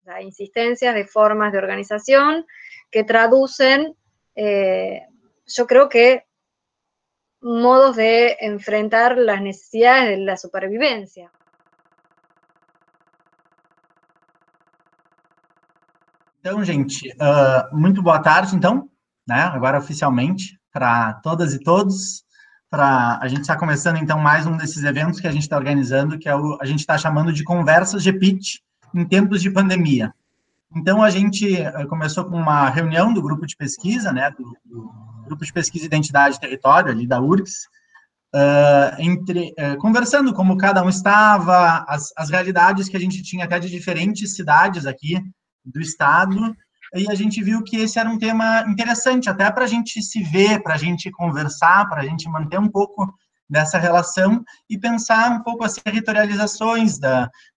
O sea, insistencias de formas de organización que traducen, yo creo que, modos de enfrentar las necesidades de la supervivencia. Então, gente, muito boa tarde, então, né, agora oficialmente, para todas e todos, a gente está começando, então, mais um desses eventos que a gente está organizando, que a gente está chamando de Conversas de Pitch em tempos de pandemia. Então, a gente começou com uma reunião do grupo de pesquisa, né, do Grupo de Pesquisa Identidade e Território, ali da URGS, conversando como cada um estava, as realidades que a gente tinha até de diferentes cidades aqui do estado, e a gente viu que esse era um tema interessante, até para a gente se ver, para a gente conversar, para a gente manter um pouco dessa relação e pensar um pouco as territorializações,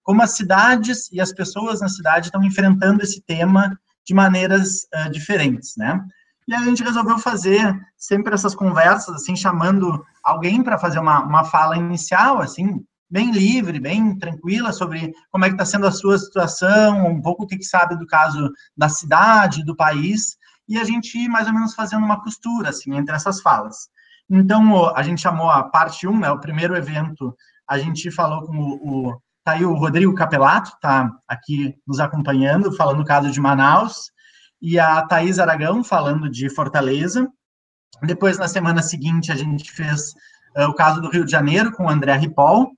como as cidades e as pessoas na cidade estão enfrentando esse tema de maneiras diferentes, né? E a gente resolveu fazer sempre essas conversas, assim, chamando alguém para fazer uma fala inicial, assim, bem livre, bem tranquila, sobre como é que está sendo a sua situação, um pouco o que sabe do caso da cidade, do país, e a gente ir mais ou menos fazendo uma costura, assim, entre essas falas. Então, a gente chamou a parte 1, né, o primeiro evento, a gente falou com tá aí o Rodrigo Capelato, tá aqui nos acompanhando, falando o caso de Manaus, e a Thaís Aragão, falando de Fortaleza. Depois, na semana seguinte, a gente fez o caso do Rio de Janeiro, com o André Ripoll,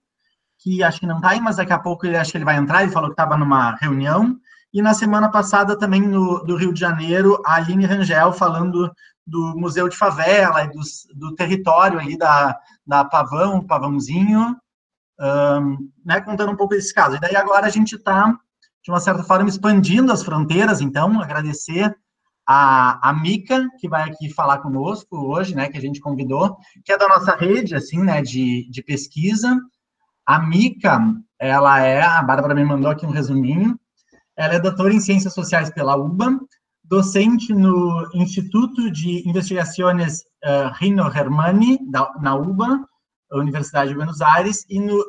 que acho que não está aí, mas daqui a pouco acho que ele vai entrar, ele falou que estava numa reunião. E na semana passada, também, do Rio de Janeiro, a Aline Rangel, falando do Museu de Favela e do território aí da Pavãozinho, né, contando um pouco desse caso. E daí agora a gente está, de uma certa forma, expandindo as fronteiras, então, agradecer a Mica, que vai aqui falar conosco hoje, né, que a gente convidou, que é da nossa rede, assim, né, de pesquisa. A Mica, a Bárbara me mandou aqui um resuminho, ela é doutora em Ciências Sociais pela UBA, docente no Instituto de Investigações Rino Germani, na UBA, Universidade de Buenos Aires, e no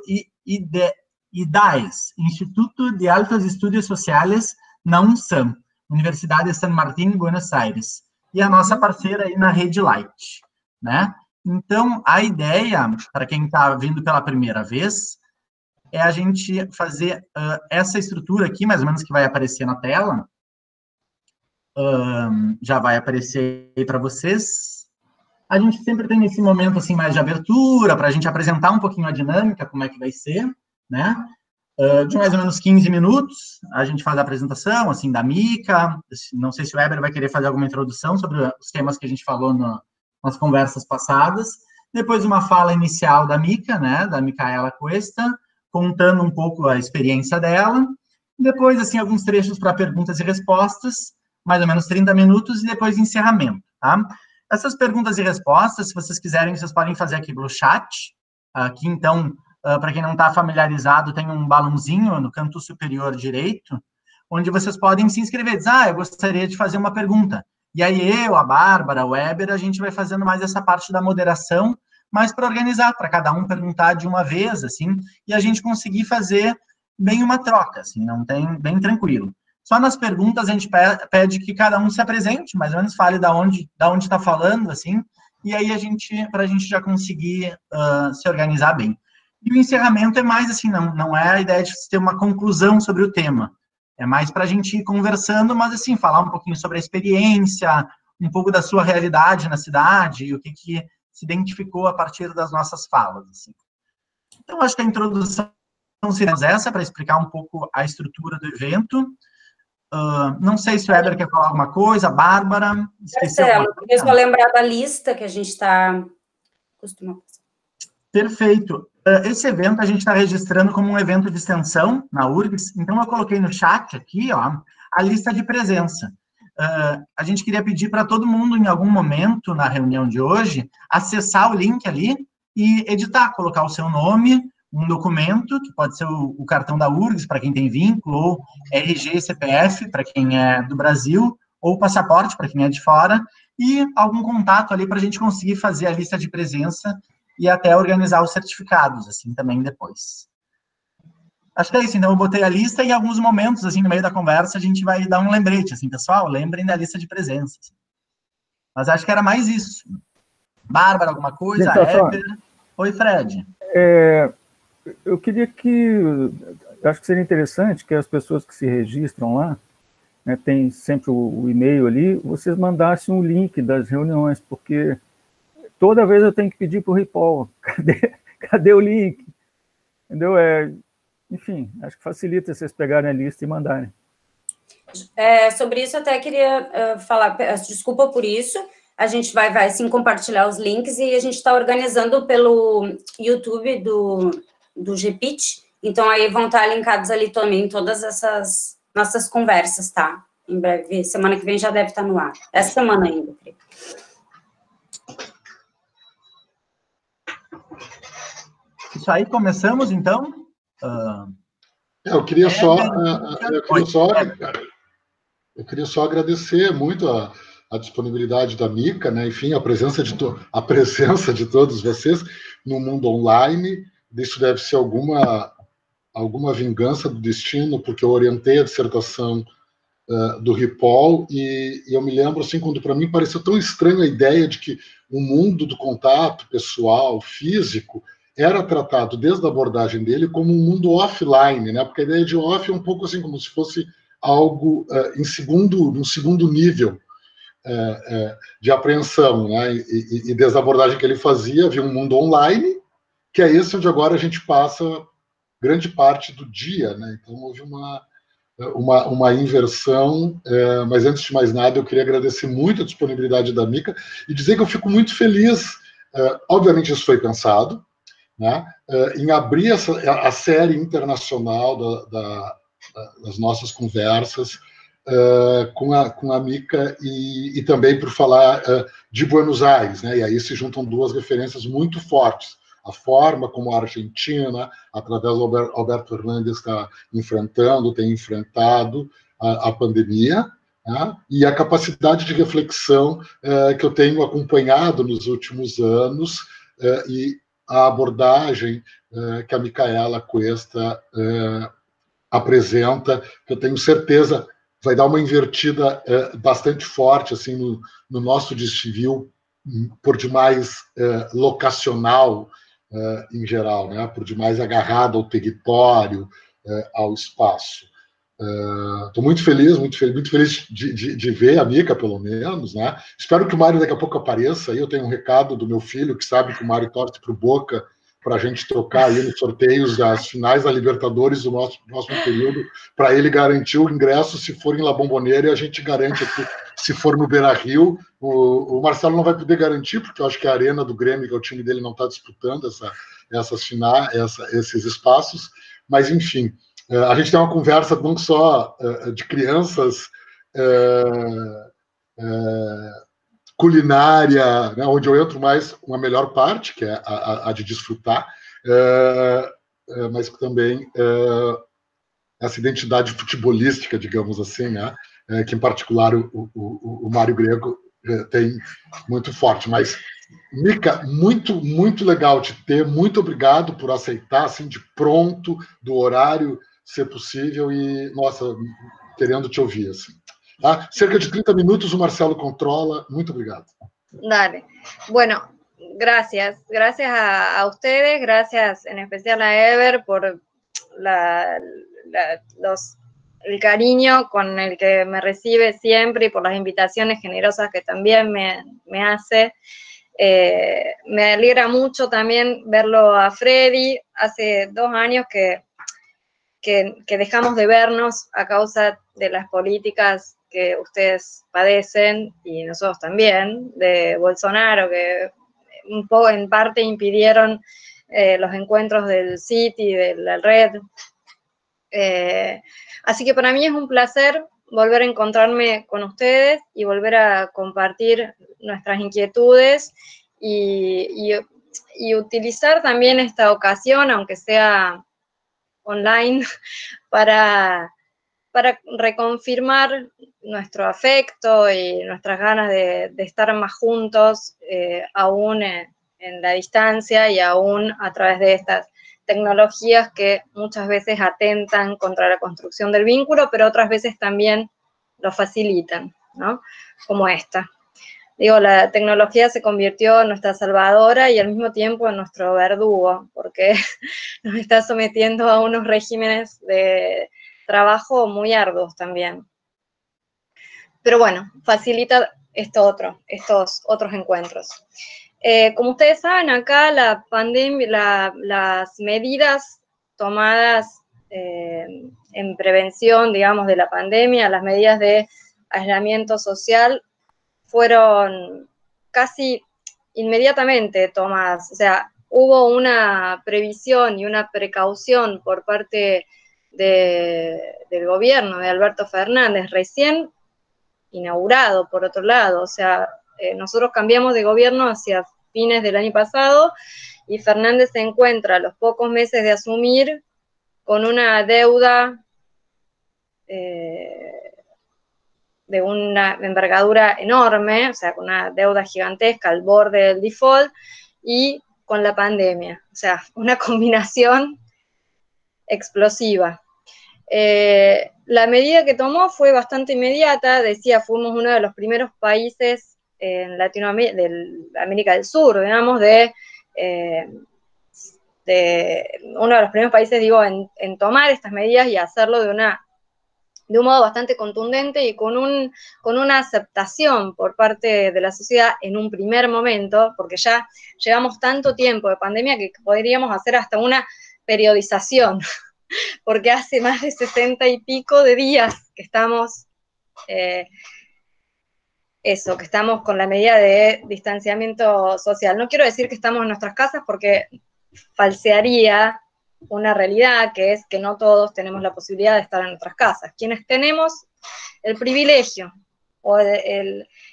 IDAES, Instituto de Altos Estudos Sociais, na UNSAM, Universidade de San Martín, Buenos Aires, e a nossa parceira aí na Rede Light, né? Então, a ideia, para quem está vindo pela primeira vez, é a gente fazer essa estrutura aqui, mais ou menos, que vai aparecer na tela. Já vai aparecer aí para vocês. A gente sempre tem esse momento, assim, mais de abertura, para a gente apresentar um pouquinho a dinâmica, como é que vai ser, né? De mais ou menos 15 minutos, a gente faz a apresentação, assim, da Mica. Não sei se o Weber vai querer fazer alguma introdução sobre os temas que a gente falou nas conversas passadas. Depois, uma fala inicial da Mica, né, da Micaela Cuesta, contando um pouco a experiência dela. Depois, assim, alguns trechos para perguntas e respostas, mais ou menos 30 minutos, e depois encerramento, tá? Essas perguntas e respostas, se vocês quiserem, vocês podem fazer aqui pelo chat. Aqui, então, para quem não está familiarizado, tem um balãozinho no canto superior direito, onde vocês podem se inscrever, dizer, eu gostaria de fazer uma pergunta. E aí eu, a Bárbara, o Weber, a gente vai fazendo mais essa parte da moderação, mas para organizar, para cada um perguntar de uma vez, assim, e a gente conseguir fazer bem uma troca, assim, não tem, bem tranquilo. Só nas perguntas a gente pede que cada um se apresente, mais ou menos fale da onde está falando, assim, e aí para a gente já conseguir se organizar bem. E o encerramento é mais assim, não é a ideia de ter uma conclusão sobre o tema, é mais para a gente ir conversando, mas assim, falar um pouquinho sobre a experiência, um pouco da sua realidade na cidade, e o que se identificou a partir das nossas falas, assim. Então, acho que a introdução seria essa, para explicar um pouco a estrutura do evento. Não sei se o Weber quer falar alguma coisa, a Bárbara, esqueceu alguma coisa? Eu só lembrar da lista que a gente está acostumado. Perfeito. Esse evento a gente está registrando como um evento de extensão na URGS, então eu coloquei no chat aqui, ó, a lista de presença. A gente queria pedir para todo mundo, em algum momento na reunião de hoje, acessar o link ali e editar, colocar o seu nome, um documento, que pode ser o cartão da URGS, para quem tem vínculo, ou RG, CPF, para quem é do Brasil, ou passaporte, para quem é de fora, e algum contato ali para a gente conseguir fazer a lista de presença e até organizar os certificados, assim, também depois. Acho que é isso, então eu botei a lista e em alguns momentos, assim, no meio da conversa, a gente vai dar um lembrete, assim, pessoal, lembrem da lista de presenças. Mas acho que era mais isso. Bárbara, alguma coisa? Ever? Oi, Fred. Eu queria acho que seria interessante que as pessoas que se registram lá, né, tem sempre o e-mail ali, vocês mandassem um link das reuniões, porque toda vez eu tenho que pedir para o Ripoll, cadê o link? Entendeu? Enfim, acho que facilita vocês pegarem a lista e mandarem. Sobre isso, eu até queria falar, desculpa por isso, a gente vai sim compartilhar os links e a gente está organizando pelo YouTube do GPIT, então aí vão estar linkados ali também todas essas nossas conversas, tá? Em breve, semana que vem já deve estar no ar. Essa semana ainda, creio. Isso aí, começamos, então? Eu queria só agradecer muito a disponibilidade da Mica, né? Enfim, a presença de todos vocês no mundo online. Isso deve ser alguma vingança do destino, porque eu orientei a dissertação do Ripoll e eu me lembro, assim, quando para mim pareceu tão estranha a ideia de que o mundo do contato pessoal, físico, era tratado desde a abordagem dele como um mundo offline, né? Porque a ideia de off é um pouco assim como se fosse algo num segundo nível de apreensão, né? E desde a abordagem que ele fazia, havia um mundo online, que é esse onde agora a gente passa grande parte do dia, né? Então houve uma inversão, mas antes de mais nada eu queria agradecer muito a disponibilidade da Mica e dizer que eu fico muito feliz, obviamente isso foi pensado, né, em abrir a série internacional das nossas conversas com a Mica e também por falar de Buenos Aires, né, e aí se juntam duas referências muito fortes, a forma como a Argentina, através do Alberto Hernandes, tem enfrentado a pandemia, né, e a capacidade de reflexão que eu tenho acompanhado nos últimos anos e a abordagem que a Micaela Cuesta apresenta, que eu tenho certeza vai dar uma invertida bastante forte assim no nosso desvio, por demais locacional em geral, né? Por demais agarrado ao território, ao espaço. Estou muito feliz de ver a Mica, pelo menos, né? Espero que o Mário daqui a pouco apareça. Aí eu tenho um recado do meu filho, que sabe que o Mário torce para o Boca, para a gente trocar aí nos sorteios das finais da Libertadores do nosso próximo período, para ele garantir o ingresso se for em La Bombonera, e a gente garante aqui se for no Beira-Rio. O Marcelo não vai poder garantir, porque eu acho que a Arena do Grêmio, que é o time dele, não está disputando essas finais, esses espaços, mas enfim. A gente tem uma conversa não só de crianças, culinária, né, onde eu entro mais uma melhor parte, que é a de desfrutar, mas também essa identidade futebolística, digamos assim, né, que em particular o Mário Grego tem muito forte. Mas, Mica, muito, muito legal te ter, muito obrigado por aceitar, assim, de pronto, do horário, ser possível, e, nossa, querendo te ouvir, assim. Tá? Cerca de 30 minutos o Marcelo controla. Muito obrigado. Dale. Bueno, gracias. Gracias a ustedes, gracias en especial a Ever por el cariño con el que me recibe siempre y por las invitaciones generosas que también me hace. Me alegra mucho también verlo a Freddy. Hace 2 años que dejamos de vernos a causa de las políticas que ustedes padecen, y nosotros también, de Bolsonaro, que un poco en parte impidieron los encuentros del City, de la red. Así que para mí es un placer volver a encontrarme con ustedes y volver a compartir nuestras inquietudes y utilizar también esta ocasión, aunque sea online, para reconfirmar nuestro afecto y nuestras ganas de estar más juntos, aún en la distancia y aún a través de estas tecnologías que muchas veces atentan contra la construcción del vínculo, pero otras veces también lo facilitan, ¿no? Como esta. Digo, la tecnología se convirtió en nuestra salvadora y al mismo tiempo en nuestro verdugo, porque nos está sometiendo a unos regímenes de trabajo muy arduos también. Pero bueno, facilita estos otros encuentros. Como ustedes saben, acá la pandemia, las medidas tomadas en prevención, digamos, de la pandemia, las medidas de aislamiento social, fueron casi inmediatamente tomadas. O sea, hubo una previsión y una precaución por parte del gobierno de Alberto Fernández, recién inaugurado, por otro lado. O sea, nosotros cambiamos de gobierno hacia fines del año pasado y Fernández se encuentra a los pocos meses de asumir con una deuda de una envergadura enorme, o sea, con una deuda gigantesca al borde del default y con la pandemia. O sea, una combinación explosiva. La medida que tomó fue bastante inmediata, decía, fuimos uno de los primeros países en Latinoamérica, de América del Sur, digamos, de uno de los primeros países, digo, en tomar estas medidas y hacerlo de un modo bastante contundente y con una aceptación por parte de la sociedad en un primer momento, porque ya llevamos tanto tiempo de pandemia que podríamos hacer hasta una periodización, porque hace más de 60 y pico de días que estamos, que estamos con la medida de distanciamiento social. No quiero decir que estamos en nuestras casas porque falsearía una realidad, que es que no todos tenemos la posibilidad de estar en nuestras casas. Quienes tenemos el privilegio,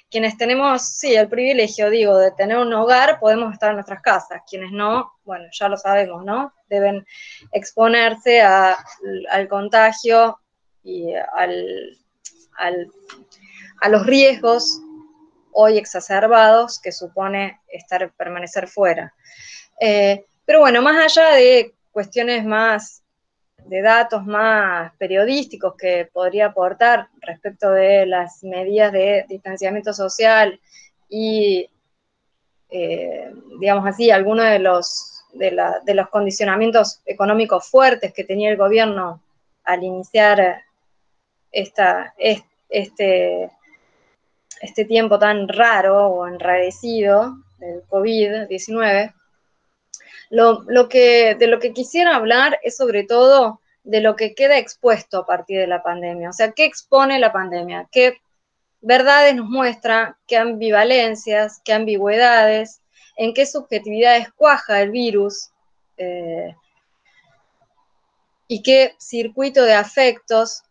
quienes tenemos, sí, el privilegio, digo, de tener un hogar, podemos estar en nuestras casas. Quienes no, bueno, ya lo sabemos, ¿no? Deben exponerse al contagio y a los riesgos hoy exacerbados que supone permanecer fuera. Pero bueno, más allá de cuestiones más de datos más periodísticos que podría aportar respecto de las medidas de distanciamiento social y, digamos así, algunos de los condicionamientos económicos fuertes que tenía el gobierno al iniciar este tiempo tan raro o enrarecido del COVID-19, de lo que quisiera hablar es sobre todo de lo que queda expuesto a partir de la pandemia. O sea, ¿qué expone la pandemia? ¿Qué verdades nos muestra? ¿Qué ambivalencias? ¿Qué ambigüedades? ¿En qué subjetividades cuaja el virus? ¿Y qué circuito de afectos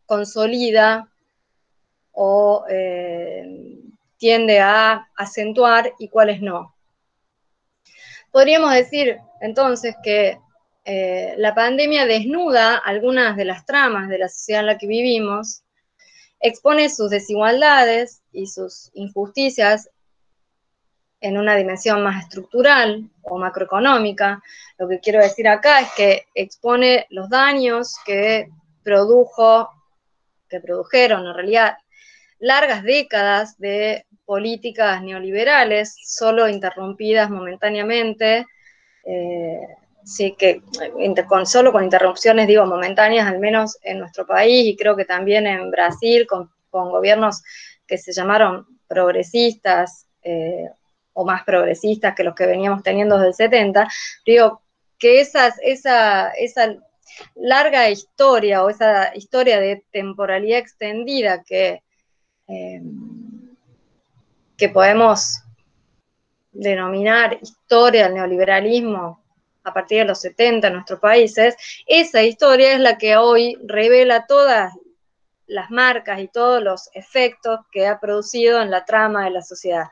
consolida o tiende a acentuar y cuáles no? Podríamos decir, entonces, que la pandemia desnuda algunas de las tramas de la sociedad en la que vivimos, expone sus desigualdades y sus injusticias en una dimensión más estructural o macroeconómica. Lo que quiero decir acá es que expone los daños que produjeron, en realidad, largas décadas de políticas neoliberales, solo interrumpidas momentáneamente, sí, que solo con interrupciones, digo, momentáneas, al menos en nuestro país, y creo que también en Brasil, con gobiernos que se llamaron progresistas, o más progresistas que los que veníamos teniendo desde el 70, digo, que esa larga historia, o esa historia de temporalidad extendida que podemos denominar historia del neoliberalismo a partir de los 70 en nuestros países, esa historia es la que hoy revela todas las marcas y todos los efectos que ha producido en la trama de la sociedad.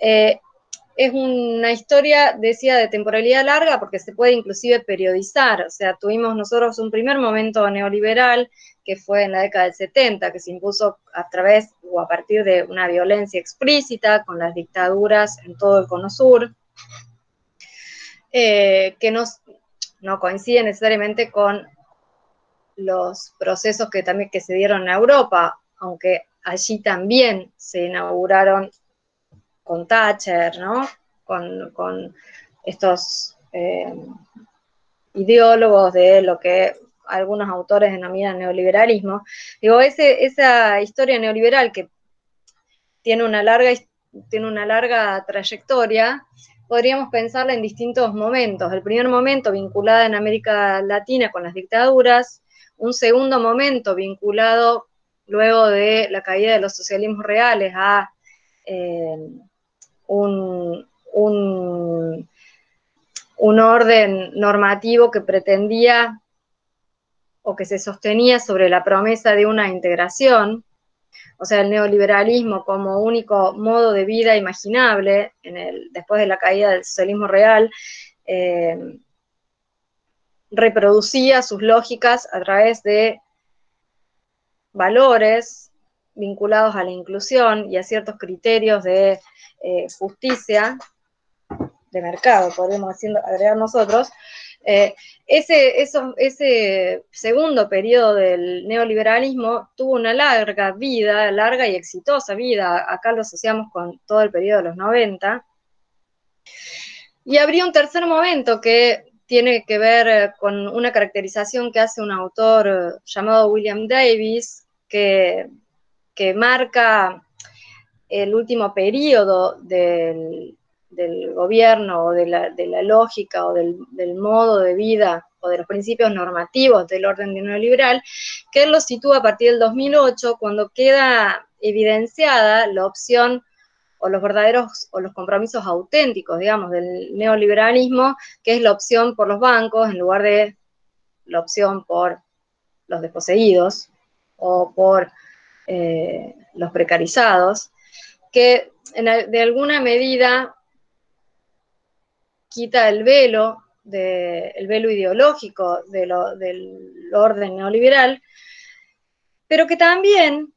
Es una historia, decía, de temporalidad larga porque se puede inclusive periodizar. O sea, tuvimos nosotros un primer momento neoliberal que fue en la década del 70, que se impuso a través o a partir de una violencia explícita con las dictaduras en todo el Cono Sur, que nos no coincide necesariamente con los procesos que se dieron en Europa, aunque allí también se inauguraron con Thatcher, ¿no? Con estos ideólogos de lo que algunos autores denominan neoliberalismo. Digo, esa historia neoliberal que tiene una larga trayectoria, podríamos pensarla en distintos momentos. El primer momento vinculada en América Latina con las dictaduras, un segundo momento vinculado luego de la caída de los socialismos reales a un orden normativo que pretendía o que se sostenía sobre la promesa de una integración, o sea, el neoliberalismo como único modo de vida imaginable después de la caída del socialismo real, reproducía sus lógicas a través de valores vinculados a la inclusión y a ciertos criterios de justicia, de mercado, podemos agregar nosotros. Ese segundo periodo del neoliberalismo tuvo una larga y exitosa vida, acá lo asociamos con todo el periodo de los 90, y habría un tercer momento que tiene que ver con una caracterización que hace un autor llamado William Davis, que marca el último periodo del gobierno o de la lógica o del modo de vida o de los principios normativos del orden neoliberal, que él lo sitúa a partir del 2008, cuando queda evidenciada la opción o los verdaderos o los compromisos auténticos, digamos, del neoliberalismo, que es la opción por los bancos en lugar de la opción por los desposeídos o por los precarizados, que de alguna medida quita el velo ideológico del orden neoliberal, pero que también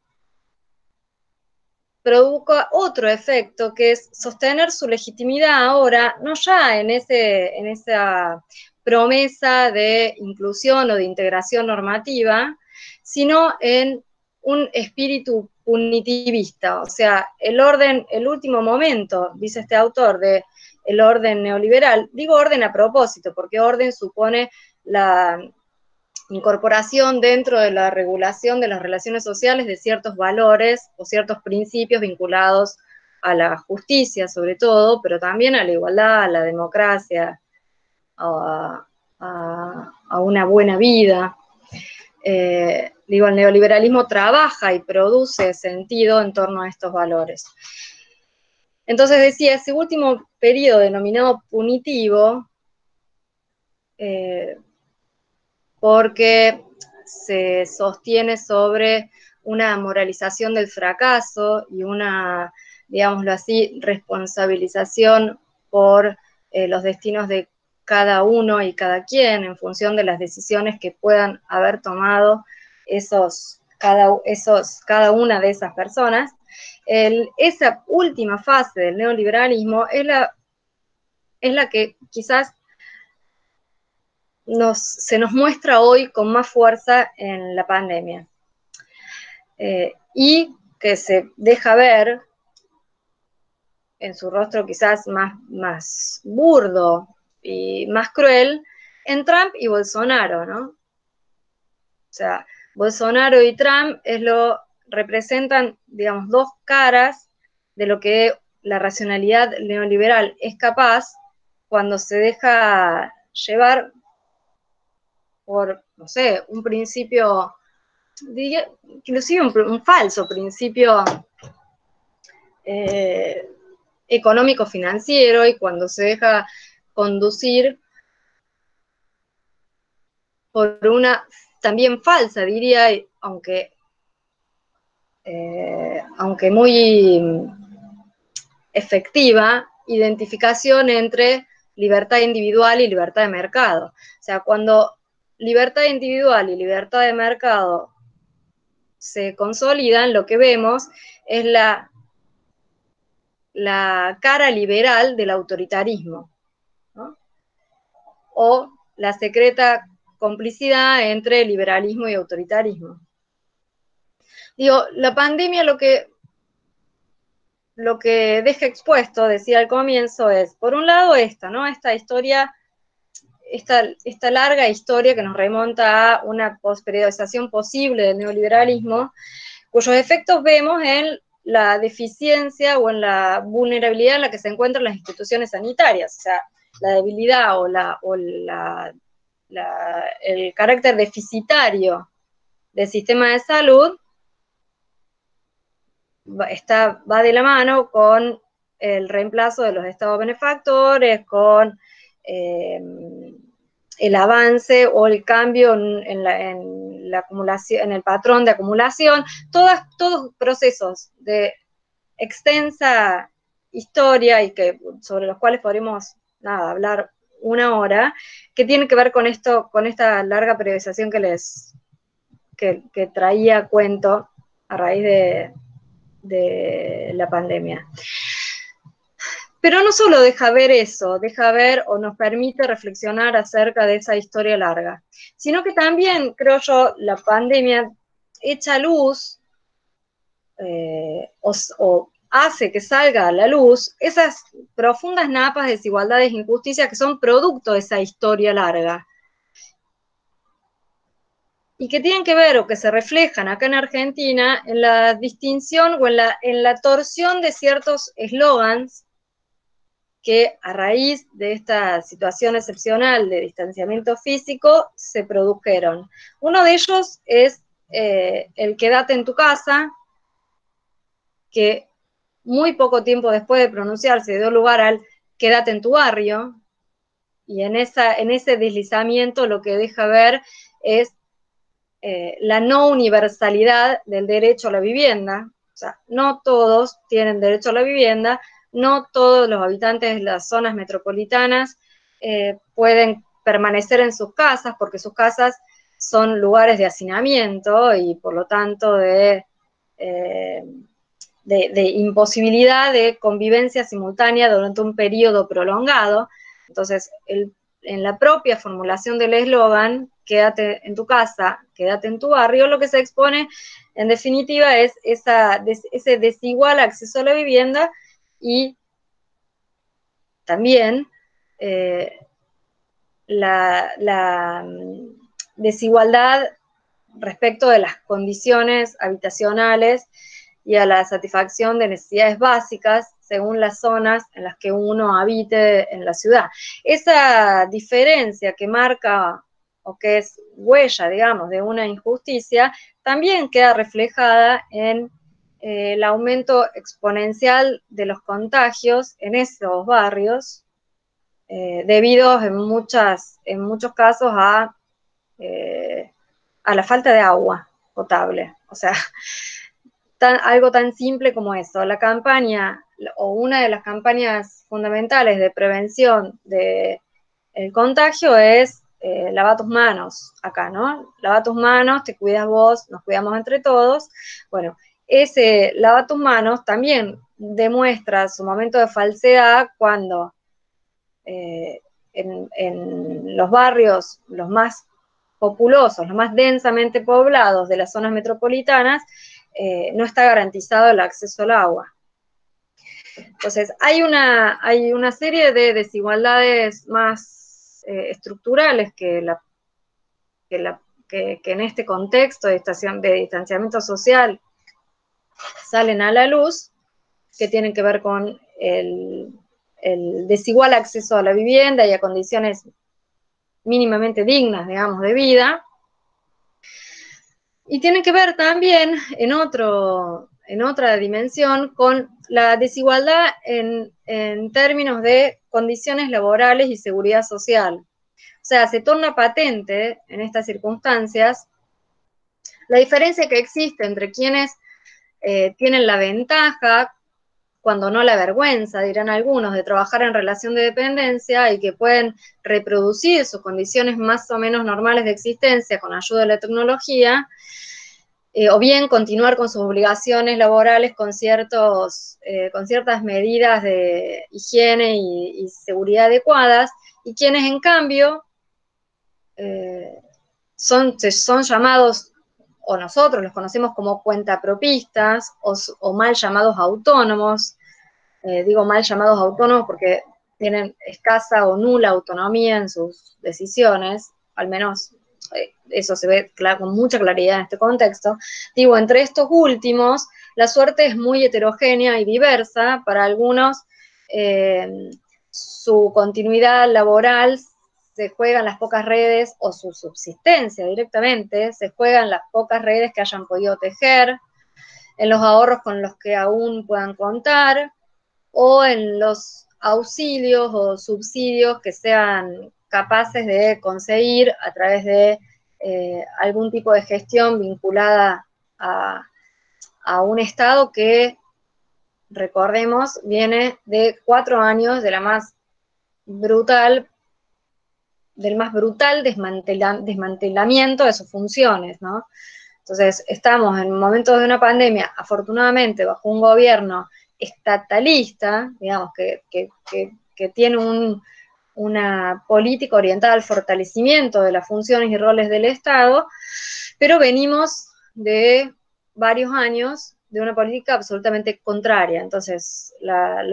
provoca otro efecto, que es sostener su legitimidad ahora, no ya en esa promesa de inclusión o de integración normativa, sino en un espíritu punitivista. O sea, el último momento, dice este autor, de el orden neoliberal, digo orden a propósito, porque orden supone la incorporación dentro de la regulación de las relaciones sociales de ciertos valores o ciertos principios vinculados a la justicia, sobre todo, pero también a la igualdad, a la democracia, a una buena vida. El neoliberalismo trabaja y produce sentido en torno a estos valores. Entonces decía, ese último periodo denominado punitivo, porque se sostiene sobre una moralización del fracaso y una, digámoslo así, responsabilización por los destinos de cada uno y cada quien en función de las decisiones que puedan haber tomado cada una de esas personas. Esa última fase del neoliberalismo es la que quizás se nos muestra hoy con más fuerza en la pandemia. Y que se deja ver en su rostro quizás más burdo y más cruel en Trump y Bolsonaro, ¿no? O sea, Bolsonaro y Trump representan, digamos, dos caras de lo que la racionalidad neoliberal es capaz cuando se deja llevar por, no sé, un principio, diría, inclusive un falso principio económico-financiero, y cuando se deja conducir por una también falsa, diría, aunque muy efectiva, identificación entre libertad individual y libertad de mercado. O sea, cuando libertad individual y libertad de mercado se consolidan, lo que vemos es la cara liberal del autoritarismo, ¿no? O la secreta complicidad entre liberalismo y autoritarismo. Digo, la pandemia lo que deja expuesto, decía al comienzo, es, por un lado, ¿no? Esta historia, esta larga historia que nos remonta a una posperiodización posible del neoliberalismo, cuyos efectos vemos en la deficiencia o en la vulnerabilidad en la que se encuentran las instituciones sanitarias, o sea, la debilidad o el carácter deficitario del sistema de salud va de la mano con el reemplazo de los estados benefactores, con el avance o el cambio en la acumulación, en el patrón de acumulación, todos procesos de extensa historia y sobre los cuales podríamos hablar una hora, que tiene que ver con esto, con esta larga periodización que traía a cuento a raíz de la pandemia. Pero no solo deja ver eso, deja ver o nos permite reflexionar acerca de esa historia larga, sino que también, creo yo, la pandemia echa luz o hace que salga a la luz esas profundas napas de desigualdades e injusticias que son producto de esa historia larga. Y que tienen que ver o que se reflejan acá en Argentina en la distinción o en la torsión de ciertos eslogans que a raíz de esta situación excepcional de distanciamiento físico se produjeron. Uno de ellos es el quédate en tu casa, que muy poco tiempo después de pronunciarse dio lugar al quédate en tu barrio, y en ese deslizamiento lo que deja ver es la no universalidad del derecho a la vivienda. O sea, no todos tienen derecho a la vivienda, no todos los habitantes de las zonas metropolitanas pueden permanecer en sus casas, porque sus casas son lugares de hacinamiento y por lo tanto de imposibilidad de convivencia simultánea durante un periodo prolongado. Entonces, en la propia formulación del eslogan, quédate en tu casa, quédate en tu barrio, lo que se expone, en definitiva, es ese desigual acceso a la vivienda y también la desigualdad respecto de las condiciones habitacionales y a la satisfacción de necesidades básicas según las zonas en las que uno habite en la ciudad. Esa diferencia que marca o que es huella, digamos, de una injusticia, también queda reflejada en el aumento exponencial de los contagios en esos barrios, debido en muchos casos a la falta de agua potable. O sea, algo tan simple como eso. La campaña, o una de las campañas fundamentales de prevención del contagio es lava tus manos, acá, ¿no? Lava tus manos, te cuidas vos, nos cuidamos entre todos. Bueno, ese lava tus manos también demuestra su momento de falsedad cuando en los barrios los más populosos, los más densamente poblados de las zonas metropolitanas, no está garantizado el acceso al agua. Entonces, hay una serie de desigualdades más estructurales que en este contexto de distanciamiento social salen a la luz, que tienen que ver con el desigual acceso a la vivienda y a condiciones mínimamente dignas, digamos, de vida, y tienen que ver también en otra dimensión con la desigualdad en términos de condiciones laborales y seguridad social. O sea, se torna patente en estas circunstancias la diferencia que existe entre quienes tienen la ventaja, cuando no la vergüenza, dirán algunos, de trabajar en relación de dependencia y que pueden reproducir sus condiciones más o menos normales de existencia con ayuda de la tecnología, o bien continuar con sus obligaciones laborales con ciertas medidas de higiene y seguridad adecuadas, y quienes en cambio son llamados, o nosotros los conocemos como cuentapropistas, o mal llamados autónomos. Digo mal llamados autónomos porque tienen escasa o nula autonomía en sus decisiones, al menos eso se ve con mucha claridad en este contexto. Digo, entre estos últimos, la suerte es muy heterogénea y diversa. Para algunos, su continuidad laboral se juega en las pocas redes, o su subsistencia directamente, se juega en las pocas redes que hayan podido tejer, en los ahorros con los que aún puedan contar, o en los auxilios o subsidios que sean capaces de conseguir a través de algún tipo de gestión vinculada a un Estado que, recordemos, viene de 4 años del más brutal desmantelamiento de sus funciones, ¿no? Entonces, estamos en momentos de una pandemia, afortunadamente, bajo un gobierno estatalista, digamos, que tiene una política orientada al fortalecimiento de las funciones y roles del Estado, pero venimos de varios años de una política absolutamente contraria. Entonces, la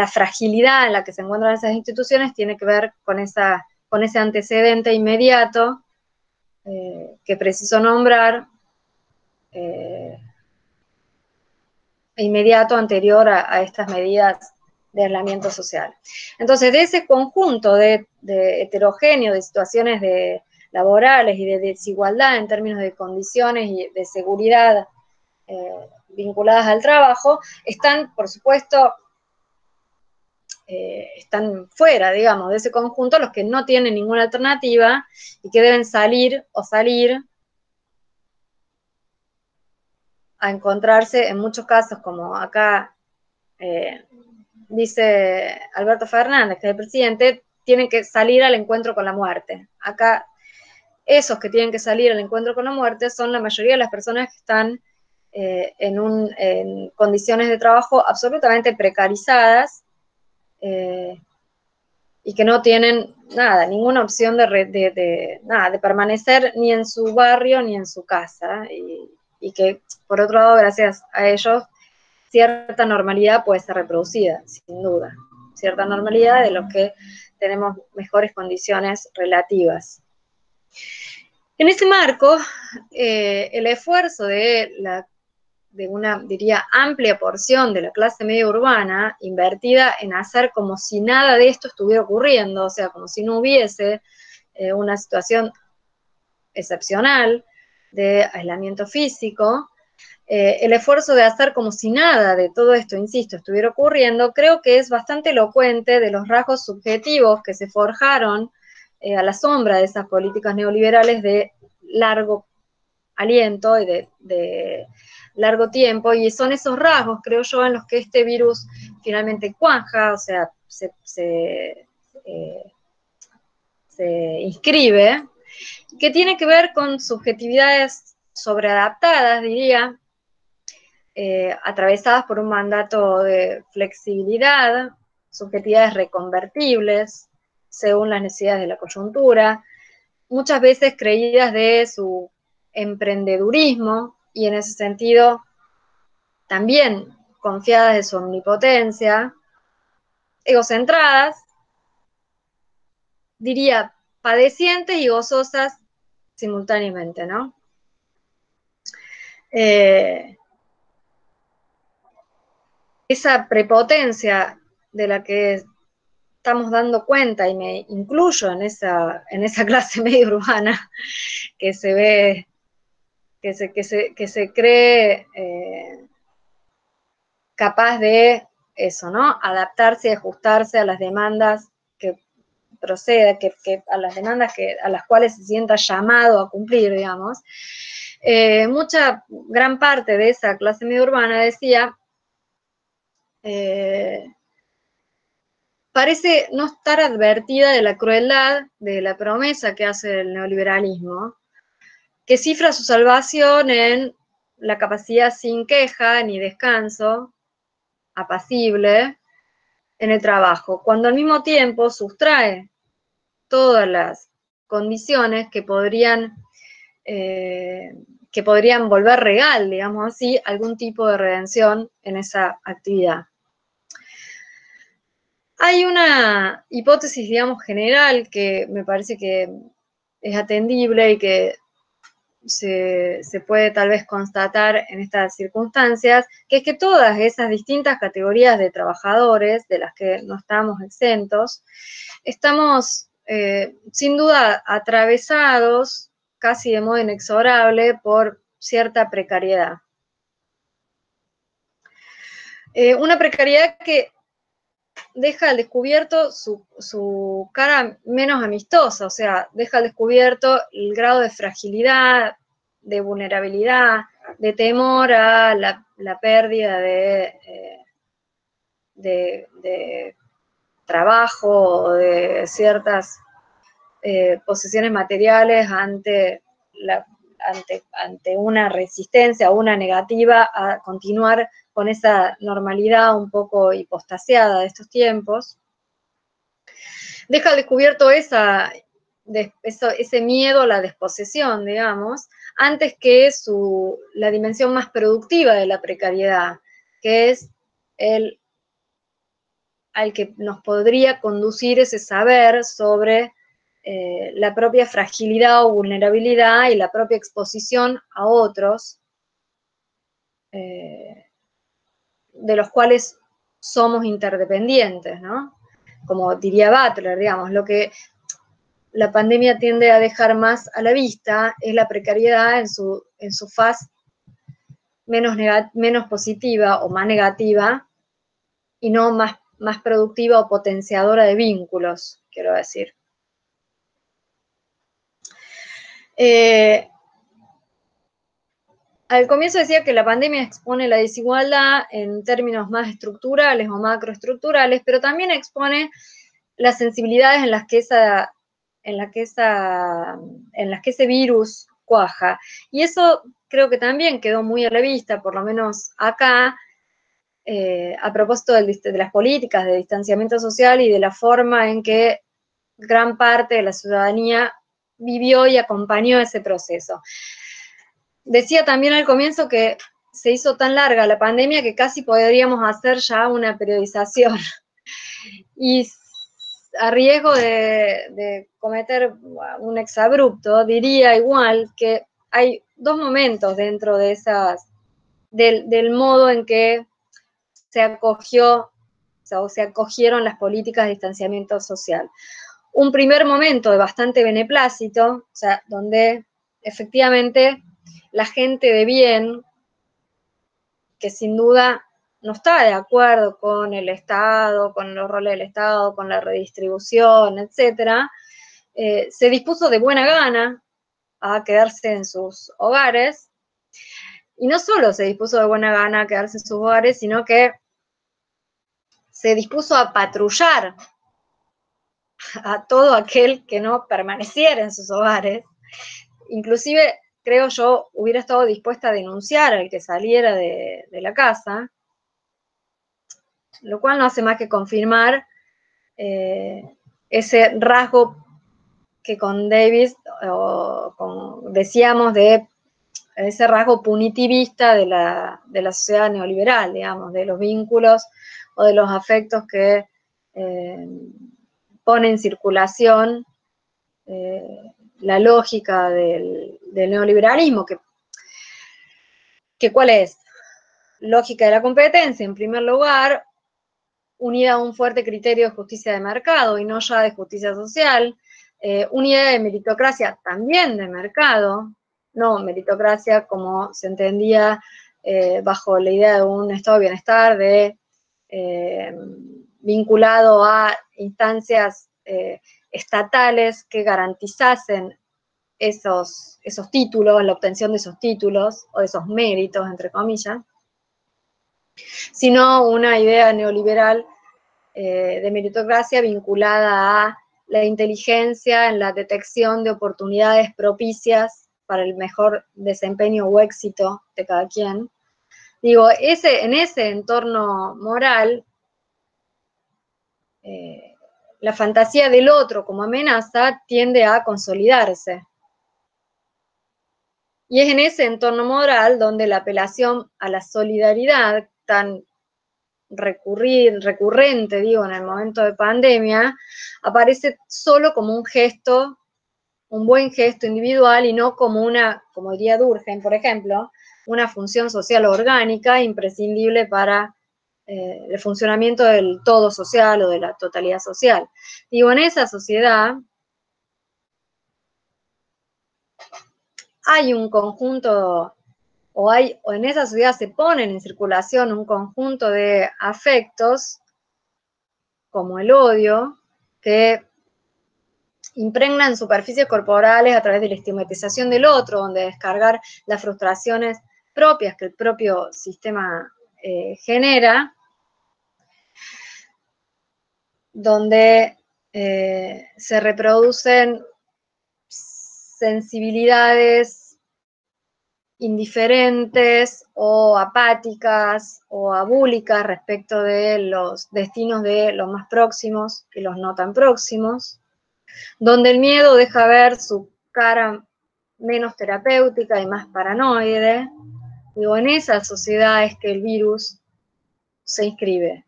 fragilidad en la que se encuentran esas instituciones tiene que ver con ese antecedente inmediato que preciso nombrar, inmediato anterior a estas medidas de aislamiento social. Entonces, de ese conjunto de heterogéneo de situaciones laborales y de desigualdad en términos de condiciones y de seguridad vinculadas al trabajo, están, por supuesto, están fuera, digamos, de ese conjunto los que no tienen ninguna alternativa y que deben salir a encontrarse, en muchos casos, como acá dice Alberto Fernández, que es el presidente, tienen que salir al encuentro con la muerte. Acá, esos que tienen que salir al encuentro con la muerte son la mayoría de las personas que están en condiciones de trabajo absolutamente precarizadas, y que no tienen ninguna opción de permanecer ni en su barrio ni en su casa, y que, por otro lado, gracias a ellos, cierta normalidad puede ser reproducida, sin duda, cierta normalidad de los que tenemos mejores condiciones relativas. En ese marco, el esfuerzo de una, diría, amplia porción de la clase media urbana, invertida en hacer como si nada de esto estuviera ocurriendo, o sea, como si no hubiese una situación excepcional de aislamiento físico, el esfuerzo de hacer como si nada de todo esto, insisto, estuviera ocurriendo, creo que es bastante elocuente de los rasgos subjetivos que se forjaron a la sombra de esas políticas neoliberales de largo aliento y de largo tiempo, y son esos rasgos, creo yo, en los que este virus finalmente cuaja, o sea, se inscribe, que tiene que ver con subjetividades sobreadaptadas, diría, atravesadas por un mandato de flexibilidad, subjetividades reconvertibles según las necesidades de la coyuntura, muchas veces creídas de su emprendedurismo, y en ese sentido también confiadas de su omnipotencia, egocentradas, diría, padecientes y gozosas simultáneamente, ¿no? Esa prepotencia de la que estamos dando cuenta, y me incluyo en esa clase media urbana que se ve, que se cree capaz de eso, ¿no? Adaptarse y ajustarse a las demandas que proceda, a las demandas a las cuales se sienta llamado a cumplir, digamos. Gran parte de esa clase media urbana decía, parece no estar advertida de la crueldad de la promesa que hace el neoliberalismo, que cifra su salvación en la capacidad sin queja ni descanso, apacible, en el trabajo, cuando al mismo tiempo sustrae todas las condiciones que podrían volver real, digamos así, algún tipo de redención en esa actividad. Hay una hipótesis, digamos, general que me parece que es atendible y que se puede tal vez constatar en estas circunstancias, que es que todas esas distintas categorías de trabajadores, de las que no estamos exentos, estamos sin duda atravesados casi de modo inexorable por cierta precariedad. Una precariedad que deja al descubierto su cara menos amistosa, o sea, deja al descubierto el grado de fragilidad, de vulnerabilidad, de temor a la pérdida de trabajo o de ciertas posesiones materiales ante una resistencia o una negativa a continuar con esa normalidad un poco hipostaseada de estos tiempos. Deja al descubierto ese miedo a la desposesión, digamos, antes que la dimensión más productiva de la precariedad, que es al que nos podría conducir ese saber sobre la propia fragilidad o vulnerabilidad y la propia exposición a otros, de los cuales somos interdependientes, ¿no? Como diría Butler, digamos, lo que la pandemia tiende a dejar más a la vista es la precariedad en su faz menos positiva o más negativa y no más productiva o potenciadora de vínculos, quiero decir. Al comienzo decía que la pandemia expone la desigualdad en términos más estructurales o macroestructurales, pero también expone las sensibilidades en las que ese virus cuaja. Y eso creo que también quedó muy a la vista, por lo menos acá, a propósito de las políticas de distanciamiento social y de la forma en que gran parte de la ciudadanía vivió y acompañó ese proceso. Decía también al comienzo que se hizo tan larga la pandemia que casi podríamos hacer ya una periodización. Y a riesgo de cometer un exabrupto, diría igual que hay dos momentos dentro de del modo en que se acogieron las políticas de distanciamiento social. Un primer momento de bastante beneplácito, o sea, donde efectivamente la gente de bien, que sin duda no está de acuerdo con el Estado, con los roles del Estado, con la redistribución, etcétera, se dispuso de buena gana a quedarse en sus hogares, y no solo se dispuso de buena gana a quedarse en sus hogares, sino que se dispuso a patrullar a todo aquel que no permaneciera en sus hogares. Inclusive, creo yo, hubiera estado dispuesta a denunciar al que saliera de la casa, lo cual no hace más que confirmar ese rasgo que con Davis decíamos de ese rasgo punitivista de la sociedad neoliberal, digamos, de los vínculos o de los afectos que pone en circulación la lógica del neoliberalismo, que ¿cuál es? Lógica de la competencia, en primer lugar, unida a un fuerte criterio de justicia de mercado y no ya de justicia social, una idea de meritocracia también de mercado, no meritocracia como se entendía bajo la idea de un estado de bienestar vinculado a instancias estatales que garantizasen esos títulos, la obtención de esos títulos o de esos méritos, entre comillas, sino una idea neoliberal de meritocracia vinculada a la inteligencia en la detección de oportunidades propicias para el mejor desempeño o éxito de cada quien. Digo, en ese entorno moral, la fantasía del otro como amenaza tiende a consolidarse. Y es en ese entorno moral donde la apelación a la solidaridad tan recurrente, digo, en el momento de pandemia, aparece solo como un gesto, un buen gesto individual y no como una, como diría Durkheim, por ejemplo, una función social orgánica imprescindible para el funcionamiento del todo social o de la totalidad social. Digo, en esa sociedad hay un conjunto, o en esa sociedad se ponen en circulación un conjunto de afectos, como el odio, que impregnan superficies corporales a través de la estigmatización del otro, donde descargar las frustraciones propias que el propio sistema genera, donde se reproducen sensibilidades indiferentes o apáticas o abúlicas respecto de los destinos de los más próximos y los no tan próximos, donde el miedo deja ver su cara menos terapéutica y más paranoide. Digo, en esa sociedad es que el virus se inscribe.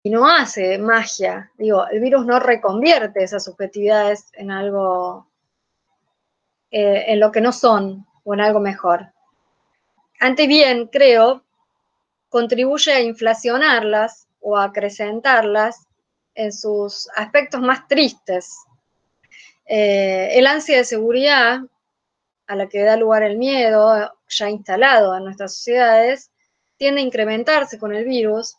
Y no hace magia, digo, el virus no reconvierte esas subjetividades en algo, en lo que no son, o en algo mejor. Antes bien, creo, contribuye a inflacionarlas o a acrecentarlas en sus aspectos más tristes. El ansia de seguridad, a la que da lugar el miedo, ya instalado en nuestras sociedades, tiende a incrementarse con el virus,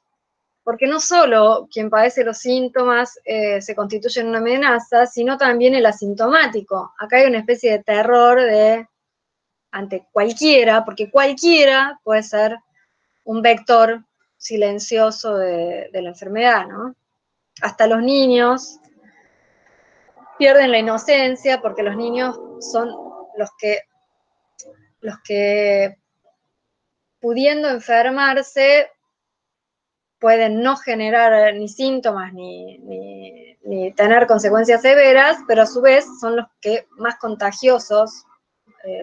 porque no solo quien padece los síntomas se constituye en una amenaza, sino también el asintomático. Acá hay una especie de terror ante cualquiera, porque cualquiera puede ser un vector silencioso de la enfermedad, ¿no? Hasta los niños pierden la inocencia, porque los niños son los que pudiendo enfermarse, pueden no generar ni síntomas ni tener consecuencias severas, pero a su vez son los que más contagiosos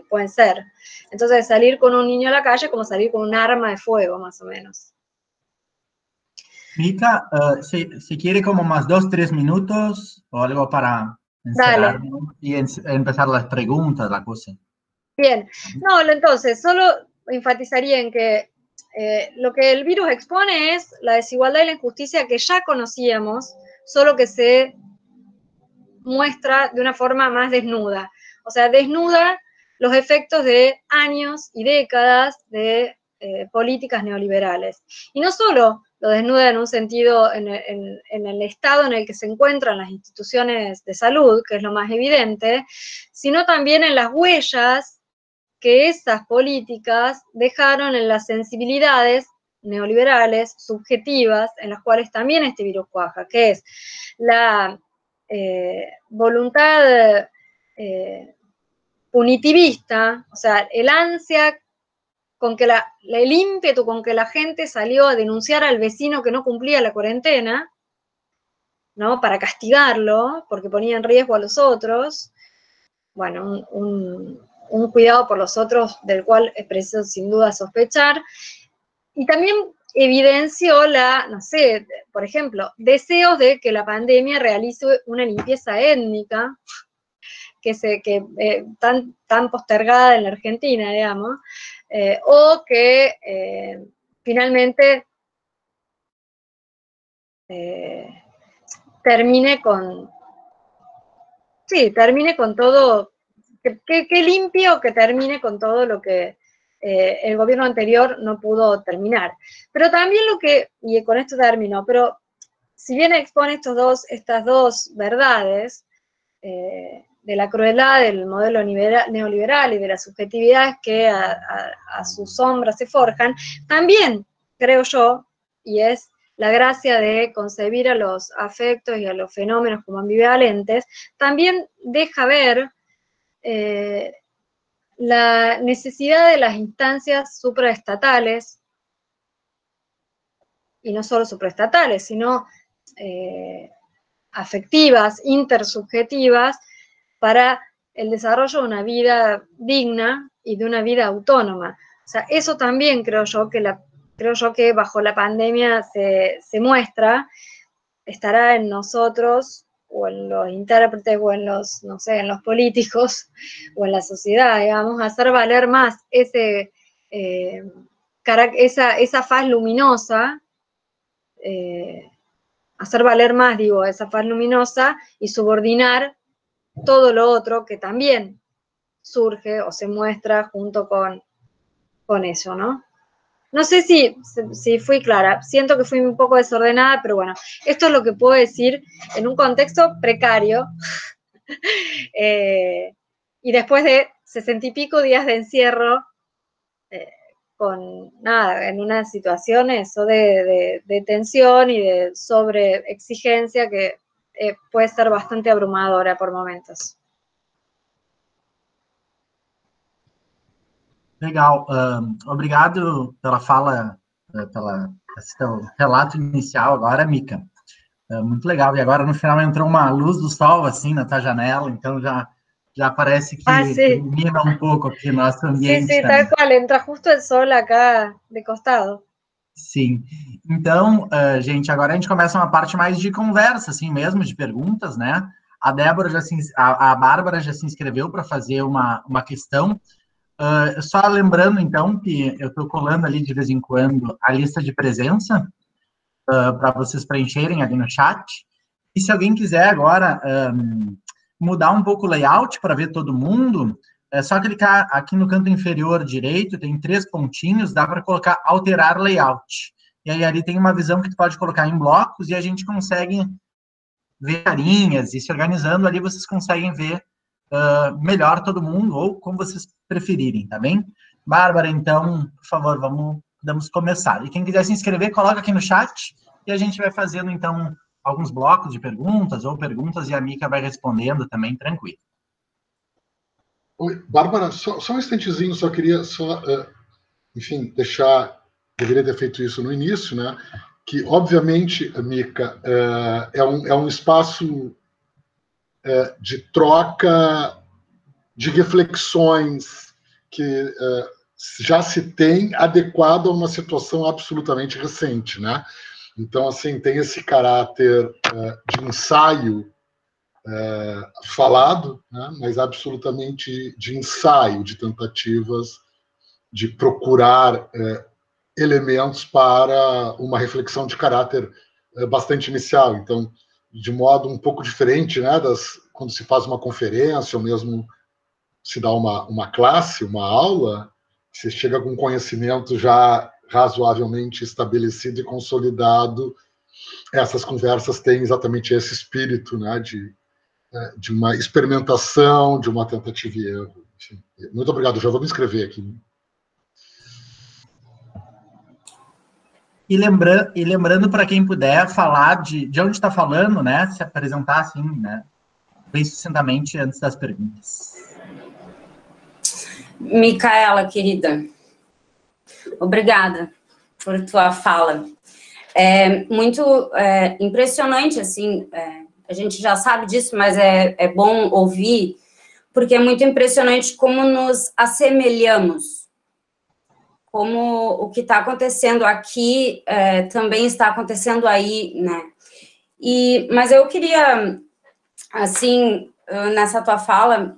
pueden ser. Entonces, salir con un niño a la calle es como salir con un arma de fuego, más o menos. Mica, si quiere como más 2, 3 minutos o algo para encerrar y empezar las preguntas, la cosa. Bien, no, entonces, solo enfatizaría en que lo que el virus expone es la desigualdad y la injusticia que ya conocíamos, solo que se muestra de una forma más desnuda. O sea, desnuda los efectos de años y décadas de políticas neoliberales. Y no solo lo desnuda en un sentido en el estado en el que se encuentran las instituciones de salud, que es lo más evidente, sino también en las huellas que esas políticas dejaron en las sensibilidades neoliberales, subjetivas, en las cuales también este virus cuaja, que es la voluntad punitivista, o sea, el ansia con que el ímpetu con que la gente salió a denunciar al vecino que no cumplía la cuarentena, ¿no? Para castigarlo, porque ponía en riesgo a los otros. Bueno, un cuidado por los otros del cual es preciso sin duda sospechar. Y también evidenció no sé, por ejemplo, deseos de que la pandemia realice una limpieza étnica, tan postergada en la Argentina, digamos, o que finalmente termine con todo, que limpie o que termine con todo lo que el gobierno anterior no pudo terminar. Pero también y con esto termino, pero si bien expone estas dos verdades, de la crueldad del modelo neoliberal y de las subjetividades que a su sombra se forjan, también creo yo, y es la gracia de concebir a los afectos y a los fenómenos como ambivalentes, también deja ver la necesidad de las instancias supraestatales, y no solo supraestatales, sino afectivas, intersubjetivas, para el desarrollo de una vida digna y de una vida autónoma. O sea, eso también creo yo que bajo la pandemia se muestra, estará en nosotros, o en los intérpretes, o en los, no sé, en los políticos, o en la sociedad, digamos, hacer valer más esa faz luminosa, hacer valer más, digo, esa faz luminosa, y subordinar todo lo otro que también surge o se muestra junto con eso, ¿no? No sé si fui clara, siento que fui un poco desordenada, pero bueno, esto es lo que puedo decir en un contexto precario, y después de 60 y pico días de encierro, con nada, en una situación eso de tensión y de sobreexigencia que puede ser bastante abrumadora por momentos. Legal, obrigado pela fala, esse teu relato inicial agora, Mica. Muito legal, e agora no final entrou uma luz do sol, assim, na tua janela, então já parece que ilumina um pouco aqui o nosso ambiente. Sim, tal qual, entra justo o sol acá de costado. Sim, então, gente, agora a gente começa uma parte mais de conversa, assim mesmo, de perguntas, né? A Bárbara já se inscreveu para fazer uma questão. Só lembrando, então, que eu estou colando ali de vez em quando a lista de presença para vocês preencherem ali no chat. E se alguém quiser agora mudar um pouco o layout para ver todo mundo, é só clicar aqui no canto inferior direito, tem 3 pontinhos, dá para colocar alterar layout. E aí ali tem uma visão que tu pode colocar em blocos e a gente consegue ver carinhas, e se organizando ali vocês conseguem ver melhor todo mundo, ou como vocês preferirem, tá bem? Bárbara, então, por favor, vamos começar. E quem quiser se inscrever, coloca aqui no chat, e a gente vai fazendo, então, alguns blocos de perguntas, e a Mica vai respondendo também, tranquilo. Oi, Bárbara, só um instantezinho, só queria enfim, deveria ter feito isso no início, né? Que, obviamente, Mica, é um espaço de troca de reflexões que já se tem adequado a uma situação absolutamente recente, né? Então, assim, tem esse caráter de ensaio falado, né? Mas absolutamente de ensaio, de tentativas de procurar elementos para uma reflexão de caráter bastante inicial. Então, de modo um pouco diferente, né, quando se faz uma conferência, ou mesmo se dá uma classe, uma aula, você chega com conhecimento já razoavelmente estabelecido e consolidado. Essas conversas têm exatamente esse espírito, né, de uma experimentação, de uma tentativa e erro. Enfim, muito obrigado, já vou me inscrever aqui. E lembrando para quem puder falar de onde está falando, né? Se apresentar assim, né? Bem sucintamente antes das perguntas. Micaela, querida, obrigada por tua fala. É muito impressionante, assim, a gente já sabe disso, mas é bom ouvir, porque é muito impressionante como nos assemelhamos, como o que está acontecendo aqui também está acontecendo aí, né? Mas eu queria, assim, nessa tua fala,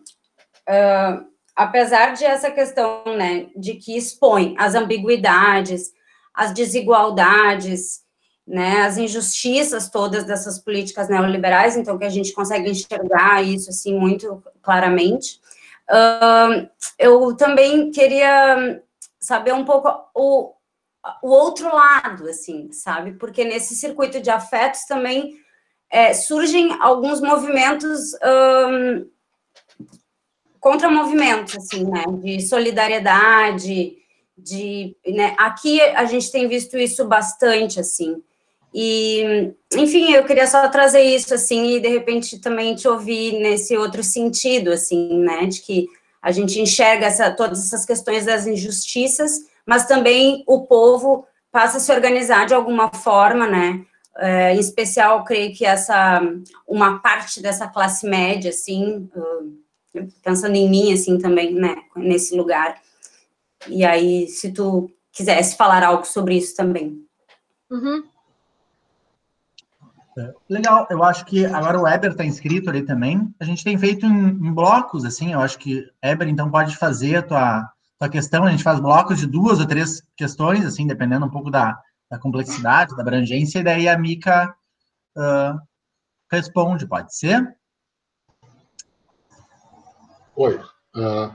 apesar de essa questão, né, de que expõe as ambiguidades, as desigualdades, né, as injustiças todas dessas políticas neoliberais, então que a gente consegue enxergar isso, assim, muito claramente, eu também queria saber um pouco o outro lado, assim, sabe? Porque nesse circuito de afetos também surgem alguns movimentos, contra-movimentos, assim, né? De solidariedade, né? Aqui a gente tem visto isso bastante, assim. E, enfim, eu queria só trazer isso, assim, e de repente também te ouvir nesse outro sentido, assim, né? De que a gente enxerga todas essas questões das injustiças, mas também o povo passa a se organizar de alguma forma, né, em especial, creio que uma parte dessa classe média, assim, pensando em mim, assim, também, né, nesse lugar. E aí, se tu quisesse falar algo sobre isso também. Uhum. Legal, eu acho que agora o Eber está inscrito ali também. A gente tem feito em blocos, assim, eu acho que, Eber, então pode fazer a tua questão, a gente faz blocos de 2 ou 3 questões, assim, dependendo um pouco da complexidade, da abrangência, e daí a Mica responde, pode ser? Oi,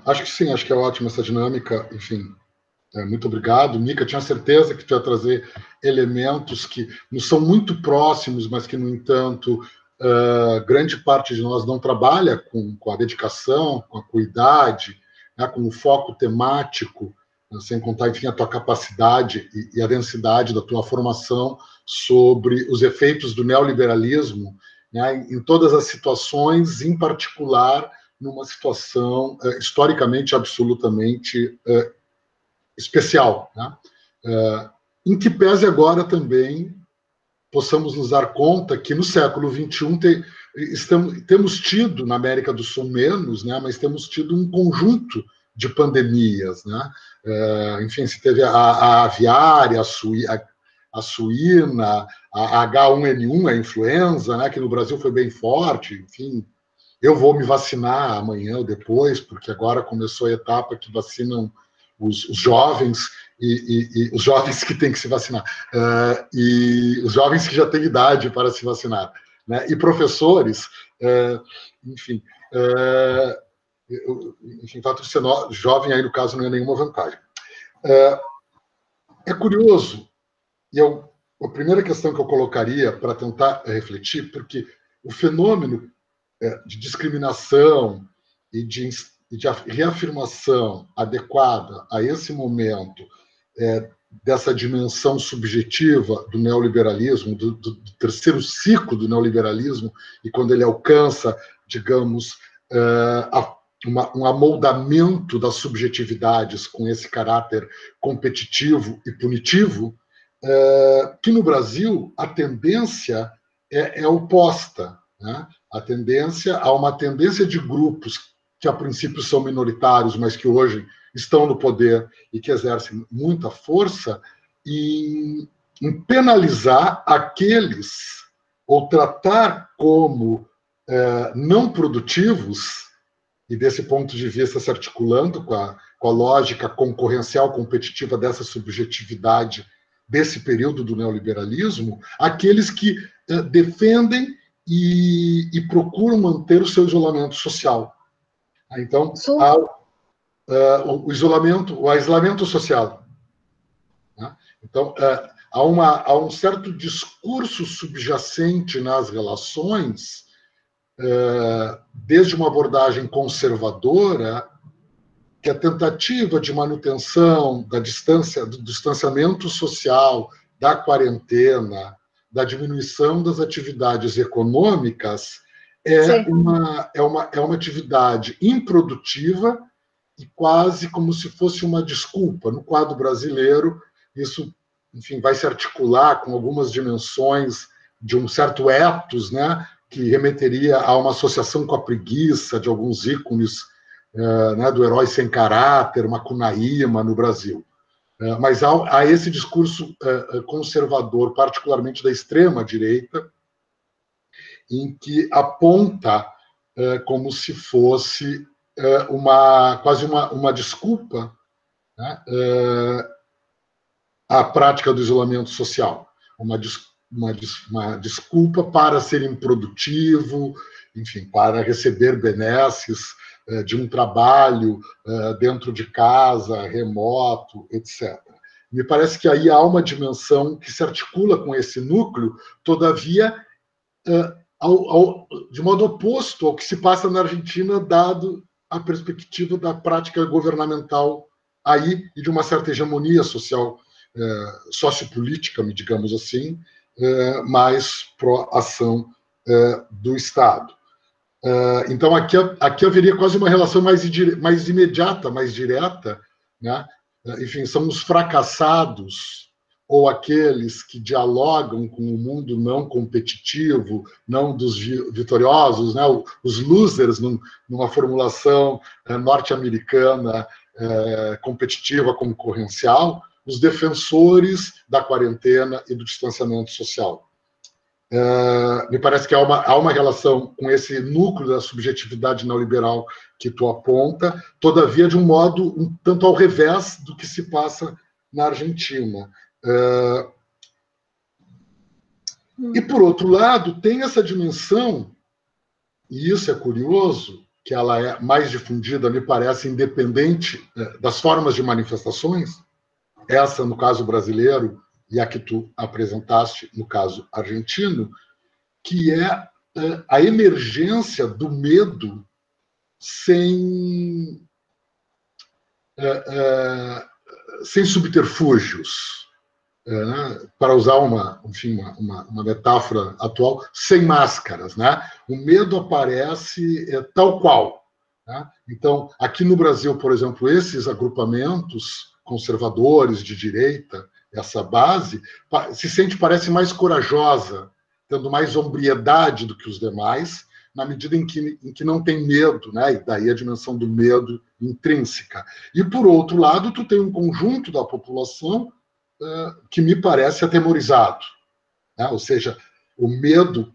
acho que sim, acho que é ótima essa dinâmica, enfim, muito obrigado. Mica, tinha certeza que tu ia trazer elementos que não são muito próximos, mas que, no entanto, grande parte de nós não trabalha com a dedicação, com a cuidade, né, com o foco temático, sem contar, enfim, a tua capacidade e a densidade da tua formação sobre os efeitos do neoliberalismo, né, em todas as situações, em particular numa situação historicamente absolutamente especial, né? Em que pese agora também possamos nos dar conta que no século XXI temos tido, na América do Sul menos, né, mas temos tido um conjunto de pandemias, né? Enfim, se teve a aviária, a suína, a H1N1, a influenza, né, que no Brasil foi bem forte, enfim. Eu vou me vacinar amanhã ou depois, porque agora começou a etapa que vacinam os jovens e os jovens que têm que se vacinar, e os jovens que já têm idade para se vacinar, né? E professores, enfim, enfim, o fato de ser jovem aí no caso não é nenhuma vantagem. É curioso, e a primeira questão que eu colocaria para tentar refletir, porque o fenômeno de discriminação e de reafirmação adequada a esse momento dessa dimensão subjetiva do neoliberalismo, do terceiro ciclo do neoliberalismo, e quando ele alcança, digamos, um amoldamento das subjetividades com esse caráter competitivo e punitivo, que no Brasil a tendência é oposta, né? Há uma tendência de grupos que a princípio são minoritários, mas que hoje estão no poder e que exercem muita força, em penalizar aqueles, ou tratar como não produtivos, e desse ponto de vista se articulando com a lógica concorrencial competitiva dessa subjetividade desse período do neoliberalismo, aqueles que defendem e procuram manter o seu isolamento social. Então, o isolamento social. Né? Então, há um certo discurso subjacente nas relações, desde uma abordagem conservadora, que a tentativa de manutenção do distanciamento social, da quarentena, da diminuição das atividades econômicas é uma atividade improdutiva e quase como se fosse uma desculpa. No quadro brasileiro, isso, enfim, vai se articular com algumas dimensões de um certo ethos, né, que remeteria a uma associação com a preguiça de alguns ícones, né, do herói sem caráter, Macunaíma, no Brasil. Mas há esse discurso conservador, particularmente da extrema-direita, em que aponta como se fosse quase uma desculpa, né, à prática do isolamento social, uma desculpa para ser improdutivo, enfim, para receber benesses de um trabalho dentro de casa, remoto, etc. Me parece que aí há uma dimensão que se articula com esse núcleo, todavia, de modo oposto ao que se passa na Argentina, dado a perspectiva da prática governamental aí e de uma certa hegemonia social, sociopolítica, digamos assim, mais pró-ação do Estado. Então, aqui haveria quase uma relação mais imediata, mais direta, né? Enfim, são os fracassados ou aqueles que dialogam com o mundo não competitivo, não dos vitoriosos, né? Os losers, numa formulação norte-americana competitiva, concorrencial, os defensores da quarentena e do distanciamento social. Me parece que há uma relação com esse núcleo da subjetividade neoliberal que tu aponta, todavia de um modo um tanto ao revés do que se passa na Argentina. E, por outro lado, tem essa dimensão, e isso é curioso, que ela é mais difundida, me parece, independente das formas de manifestações, essa, no caso brasileiro, e a que tu apresentaste, no caso argentino, que é a emergência do medo sem subterfúgios, né? Para usar uma metáfora atual, sem máscaras, né? O medo aparece tal qual, né? Então, aqui no Brasil, por exemplo, esses agrupamentos conservadores de direita, essa base, se sente, parece, mais corajosa, tendo mais hombridade do que os demais, na medida em que não tem medo, né? E daí a dimensão do medo intrínseca. E, por outro lado, tu tem um conjunto da população que me parece atemorizado, né? Ou seja, o medo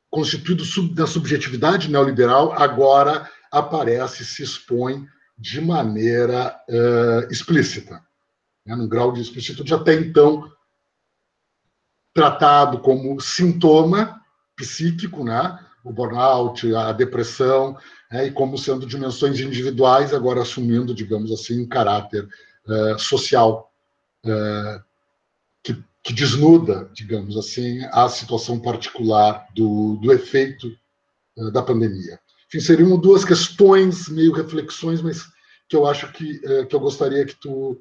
constituído da subjetividade neoliberal agora aparece, se expõe de maneira explícita, né? Num grau de explicitude até então tratado como sintoma psíquico, né? O burnout, a depressão, e como sendo dimensões individuais, agora assumindo, digamos assim, um caráter social que desnuda, digamos assim, a situação particular do efeito da pandemia. Enfim, seriam duas questões, meio reflexões, mas que eu acho que eu gostaria que tu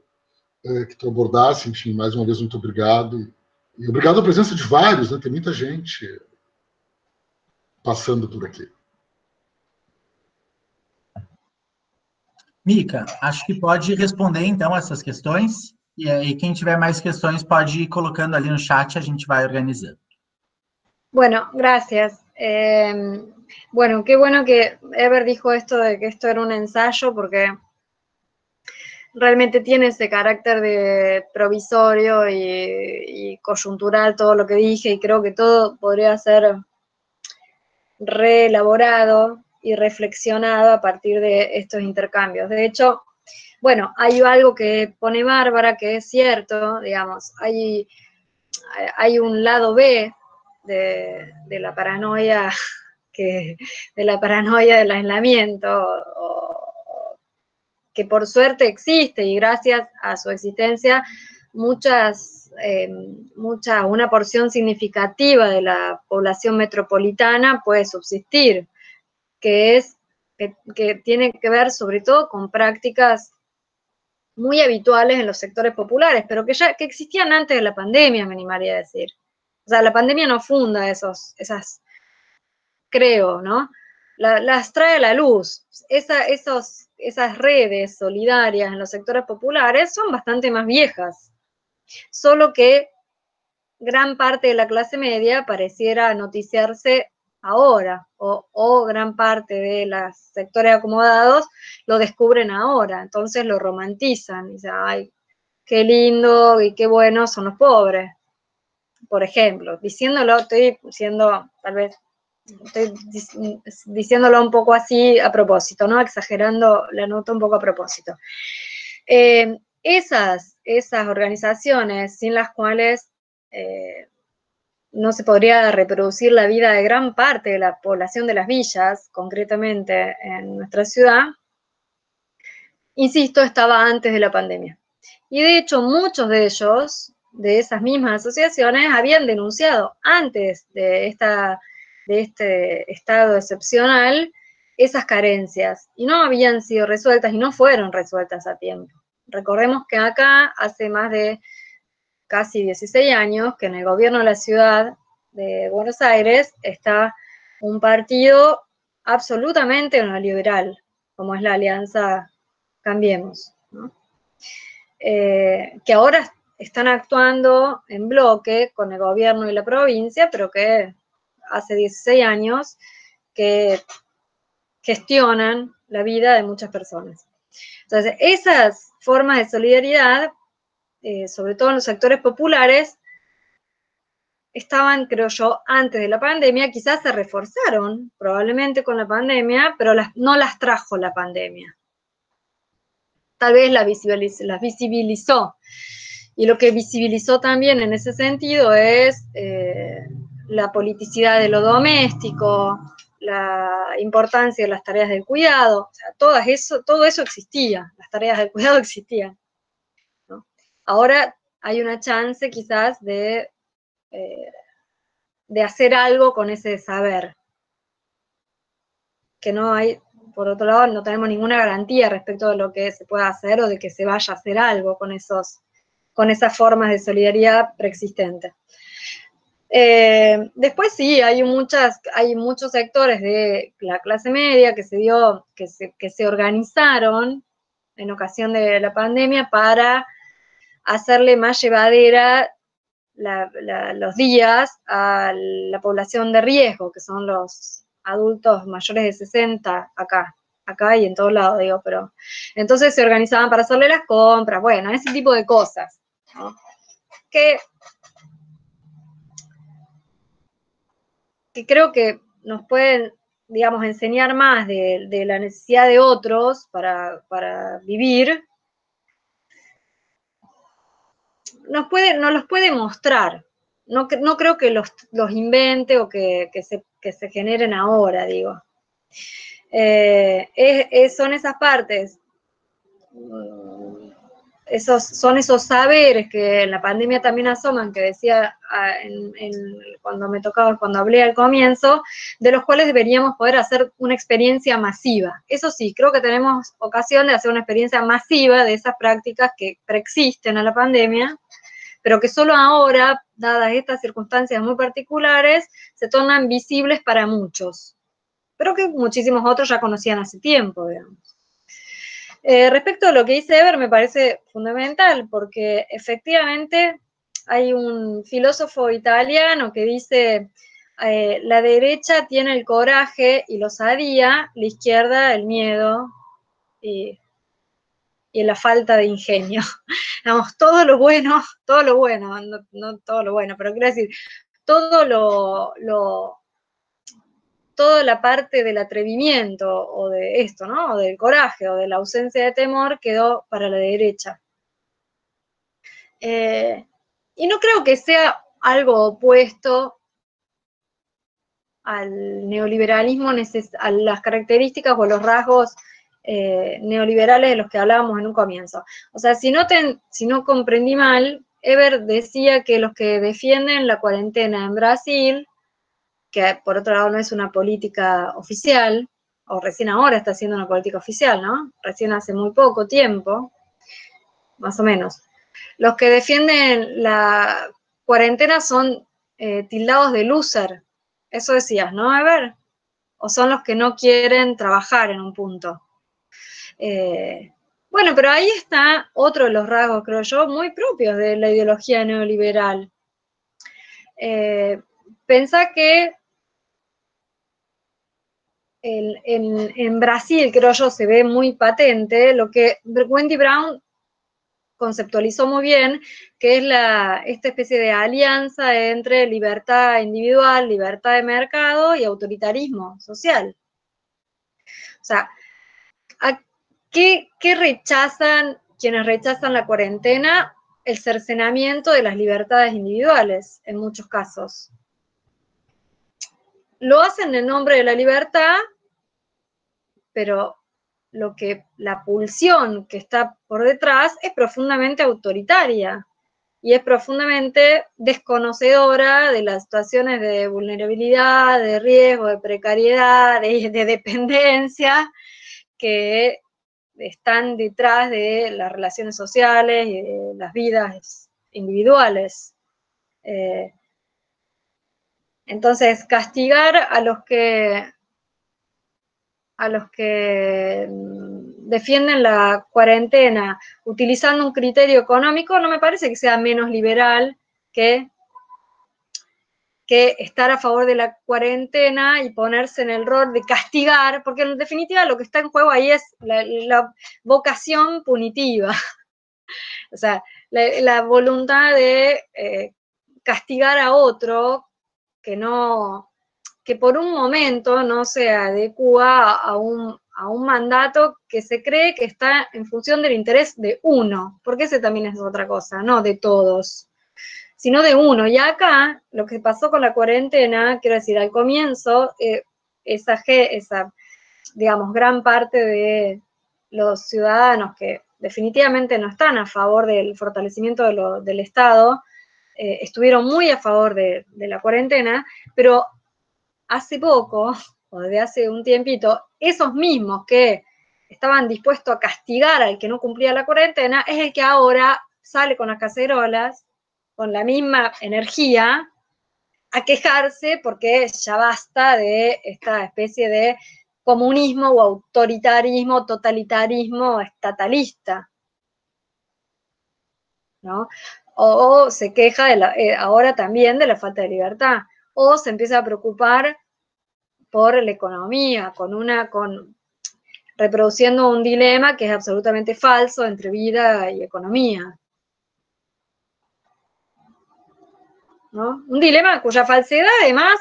abordasse. Enfim, mais uma vez, muito obrigado. E obrigado à presença de vários, né? Tem muita gente passando por aqui. Mica, acho que pode responder, então, essas questões. E aí, quem tiver mais questões pode ir colocando ali no chat, a gente vai organizando. Bueno, gracias. Bueno, qué bueno que Eber dijo esto de que esto era un ensayo, porque realmente tiene ese carácter de provisorio y coyuntural todo lo que dije, y creo que todo podría ser reelaborado y reflexionado a partir de estos intercambios. De hecho, bueno, hay algo que pone Bárbara que es cierto, digamos, hay un lado B de la paranoia, de la paranoia del aislamiento, que por suerte existe, y gracias a su existencia una porción significativa de la población metropolitana puede subsistir, que tiene que ver sobre todo con prácticas muy habituales en los sectores populares, pero que existían antes de la pandemia, me animaría a decir. O sea, la pandemia no funda esas, creo, ¿no? Las trae a la luz. Esas redes solidarias en los sectores populares son bastante más viejas, solo que gran parte de la clase media pareciera noticiarse ahora, o gran parte de los sectores acomodados lo descubren ahora, entonces lo romantizan, y dicen, ay, qué lindo y qué buenos son los pobres, por ejemplo, estoy diciéndolo un poco así a propósito, ¿no? Exagerando la nota un poco a propósito. Esas organizaciones sin las cuales no se podría reproducir la vida de gran parte de la población de las villas, concretamente en nuestra ciudad, insisto, estaba antes de la pandemia. Y de hecho, muchos de ellos, de esas mismas asociaciones, habían denunciado antes de este estado excepcional esas carencias, y no habían sido resueltas, y no fueron resueltas a tiempo. Recordemos que acá, hace más de casi 16 años, que en el gobierno de la ciudad de Buenos Aires está un partido absolutamente neoliberal, como es la Alianza Cambiemos, ¿no? que ahora están actuando en bloque con el gobierno y la provincia, pero que hace 16 años que gestionan la vida de muchas personas. Entonces, esas formas de solidaridad, sobre todo en los sectores populares, estaban, creo yo, antes de la pandemia, quizás se reforzaron probablemente con la pandemia, pero no las trajo la pandemia. Tal vez las visibilizó. Y lo que visibilizó también en ese sentido es la politicidad de lo doméstico, la importancia de las tareas del cuidado, o sea, todo eso existía, las tareas del cuidado existían, ¿no? Ahora hay una chance quizás de hacer algo con ese saber, que no hay, por otro lado, no tenemos ninguna garantía respecto de lo que se pueda hacer o de que se vaya a hacer algo con esas formas de solidaridad preexistentes. Después sí, hay muchos sectores de la clase media que se organizaron en ocasión de la pandemia para hacerle más llevadera los días a la población de riesgo, que son los adultos mayores de 60 acá y en todos lados, digo, pero entonces se organizaban para hacerle las compras, bueno, ese tipo de cosas, ¿no? Que creo que nos pueden, digamos, enseñar más de la necesidad de otros para vivir, nos los puede mostrar. No creo que los invente o que se generen ahora, digo. Son esas partes, son esos saberes que en la pandemia también asoman, que decía cuando hablé al comienzo, de los cuales deberíamos poder hacer una experiencia masiva. Eso sí, creo que tenemos ocasión de hacer una experiencia masiva de esas prácticas que preexisten a la pandemia, pero que solo ahora, dadas estas circunstancias muy particulares, se tornan visibles para muchos, pero que muchísimos otros ya conocían hace tiempo, digamos. Respecto a lo que dice Eber, me parece fundamental, porque efectivamente hay un filósofo italiano que dice, la derecha tiene el coraje y la osadía, la izquierda el miedo y la falta de ingenio. Digamos, todo lo bueno, no todo lo bueno, pero quiero decir, toda la parte del atrevimiento o de esto, ¿no? O del coraje o de la ausencia de temor quedó para la derecha. Y no creo que sea algo opuesto al neoliberalismo, a las características o los rasgos neoliberales de los que hablábamos en un comienzo. O sea, si no comprendí mal, Eber decía que los que defienden la cuarentena en Brasil, que por otro lado no es una política oficial, o recién ahora está siendo una política oficial, ¿no? Recién hace muy poco tiempo, más o menos. Los que defienden la cuarentena son tildados de loser. Eso decías, ¿no, Eber? O son los que no quieren trabajar en un punto. Bueno, pero ahí está otro de los rasgos, creo yo, muy propios de la ideología neoliberal. Pensá que en Brasil, creo yo, se ve muy patente lo que Wendy Brown conceptualizó muy bien, que es esta especie de alianza entre libertad individual, libertad de mercado y autoritarismo social. O sea, ¿qué rechazan quienes rechazan la cuarentena? El cercenamiento de las libertades individuales, en muchos casos. Lo hacen en nombre de la libertad, pero la pulsión que está por detrás es profundamente autoritaria y es profundamente desconocedora de las situaciones de vulnerabilidad, de riesgo, de precariedad, de dependencia que están detrás de las relaciones sociales y de las vidas individuales. Entonces, castigar a los que defienden la cuarentena utilizando un criterio económico, no me parece que sea menos liberal que estar a favor de la cuarentena y ponerse en el rol de castigar, porque en definitiva lo que está en juego ahí es la vocación punitiva. O sea, la voluntad de castigar a otro que por un momento no se adecua a un mandato que se cree que está en función del interés de uno, porque ese también es otra cosa, no de todos, sino de uno. Y acá, lo que pasó con la cuarentena, quiero decir, al comienzo, esa, digamos, gran parte de los ciudadanos que definitivamente no están a favor del fortalecimiento del Estado, estuvieron muy a favor de la cuarentena, pero hace poco, o desde hace un tiempito, esos mismos que estaban dispuestos a castigar al que no cumplía la cuarentena, es el que ahora sale con las cacerolas, con la misma energía, a quejarse porque ya basta de esta especie de comunismo o autoritarismo, totalitarismo estatalista, ¿no? O se queja ahora también de la falta de libertad, o se empieza a preocupar por la economía, reproduciendo un dilema que es absolutamente falso entre vida y economía, ¿no? Un dilema cuya falsedad, además,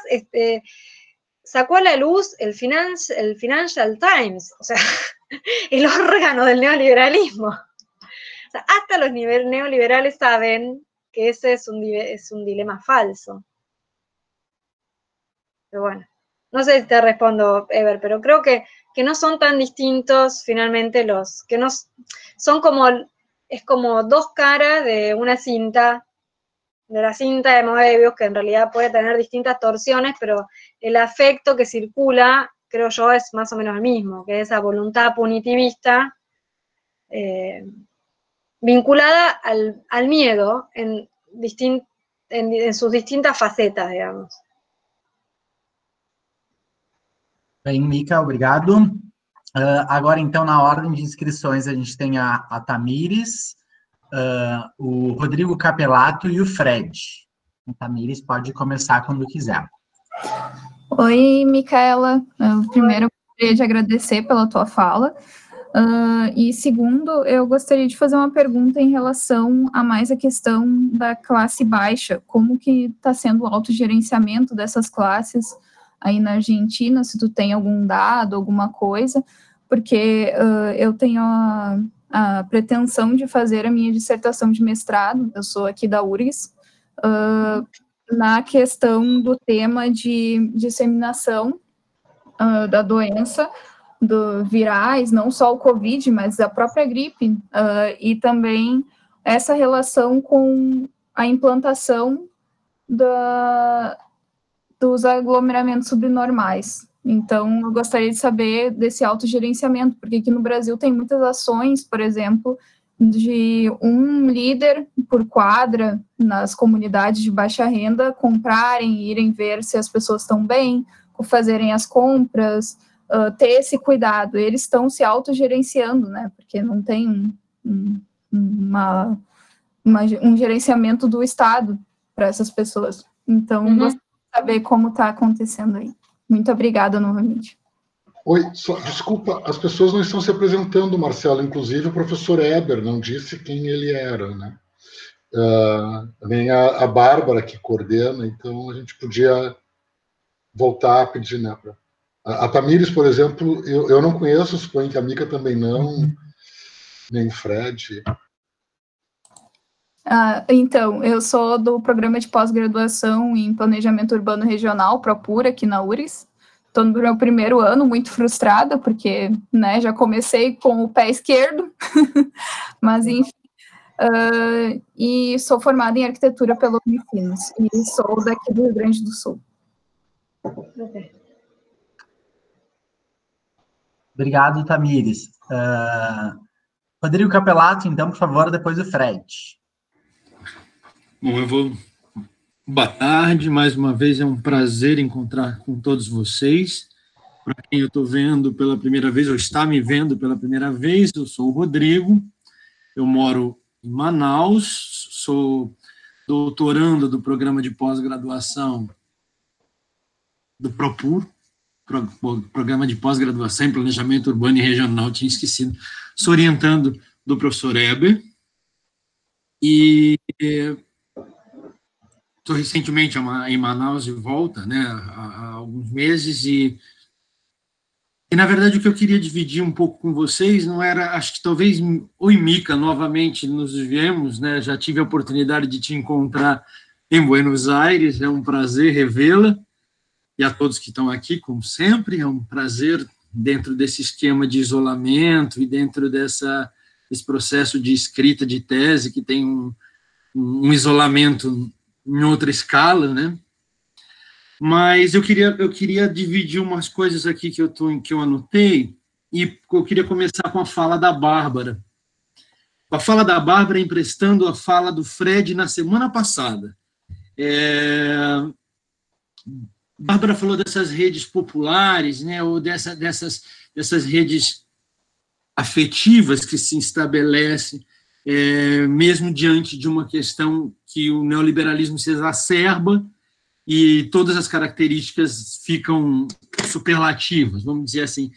sacó a la luz el Financial Times, o sea, el órgano del neoliberalismo. O sea, hasta los neoliberales saben que ese es un dilema falso. Pero bueno, no sé si te respondo, Ever, pero creo que no son tan distintos finalmente que no son es como dos caras de una cinta, de la cinta de Moebius, que en realidad puede tener distintas torsiones, pero el afecto que circula, creo yo, es más o menos el mismo, que es esa voluntad punitivista vinculada al miedo en sus distintas facetas, digamos. Bem, Mica, obrigado. Agora, então, na ordem de inscrições, a gente tem a Tamires, o Rodrigo Capelato e o Fred. A Tamires pode começar quando quiser. Oi, Micaela. Primeiro, eu gostaria de agradecer pela tua fala. E segundo, eu gostaria de fazer uma pergunta em relação a mais a questão da classe baixa. Como que está sendo o autogerenciamento dessas classes aí na Argentina, se tu tem algum dado, alguma coisa, porque eu tenho a pretensão de fazer a minha dissertação de mestrado, eu sou aqui da URGS, na questão do tema de disseminação da doença, virais, não só o Covid, mas a própria gripe, e também essa relação com a implantação dos aglomeramentos subnormais. Então, eu gostaria de saber desse autogerenciamento, porque aqui no Brasil tem muitas ações, por exemplo, de um líder por quadra nas comunidades de baixa renda comprarem, irem ver se as pessoas estão bem, fazerem as compras, ter esse cuidado. Eles estão se autogerenciando, né? Porque não tem um gerenciamento do Estado para essas pessoas. Então, gostaria de saber como está acontecendo aí. Muito obrigada novamente. Oi, desculpa, as pessoas não estão se apresentando, Marcelo. Inclusive, o professor Eber não disse quem ele era, né? Nem a Bárbara, que coordena, então a gente podia voltar a pedir, né? A Tamires, por exemplo, eu não conheço, suponho que a Mica também não, nem o Fred. Então, eu sou do programa de pós-graduação em Planejamento Urbano Regional, Propura, aqui na URGS. Estou no meu primeiro ano, muito frustrada, porque, né, já comecei com o pé esquerdo, mas, enfim, e sou formada em arquitetura pela Unicinos, e sou daqui do Rio Grande do Sul. Obrigado, Tamires. Rodrigo Capelato, então, por favor, depois o Fred. Bom, eu vou... Boa tarde, mais uma vez é um prazer encontrar com todos vocês. para quem eu estou vendo pela primeira vez, ou está me vendo pela primeira vez, eu sou o Rodrigo, eu moro em Manaus, sou doutorando do programa de pós-graduação do PROPUR, Programa de Pós-Graduação em Planejamento Urbano e Regional, tinha esquecido, sou orientando do professor Eber, e estou recentemente em Manaus de volta, né, há alguns meses, e na verdade o que eu queria dividir um pouco com vocês não era, acho que talvez, oi Mica, novamente nos vemos, né, já tive a oportunidade de te encontrar em Buenos Aires, é um prazer revê-la, e a todos que estão aqui, como sempre, é um prazer dentro desse esquema de isolamento e dentro desse processo de escrita de tese, que tem um isolamento em outra escala, né? Mas eu queria dividir umas coisas aqui que eu anotei, e eu queria começar com a fala da Bárbara. A fala da Bárbara emprestando a fala do Fred na semana passada. Bárbara falou dessas redes populares, né, ou dessas redes afetivas que se estabelecem, mesmo diante de uma questão que o neoliberalismo se exacerba e todas as características ficam superlativas, vamos dizer assim.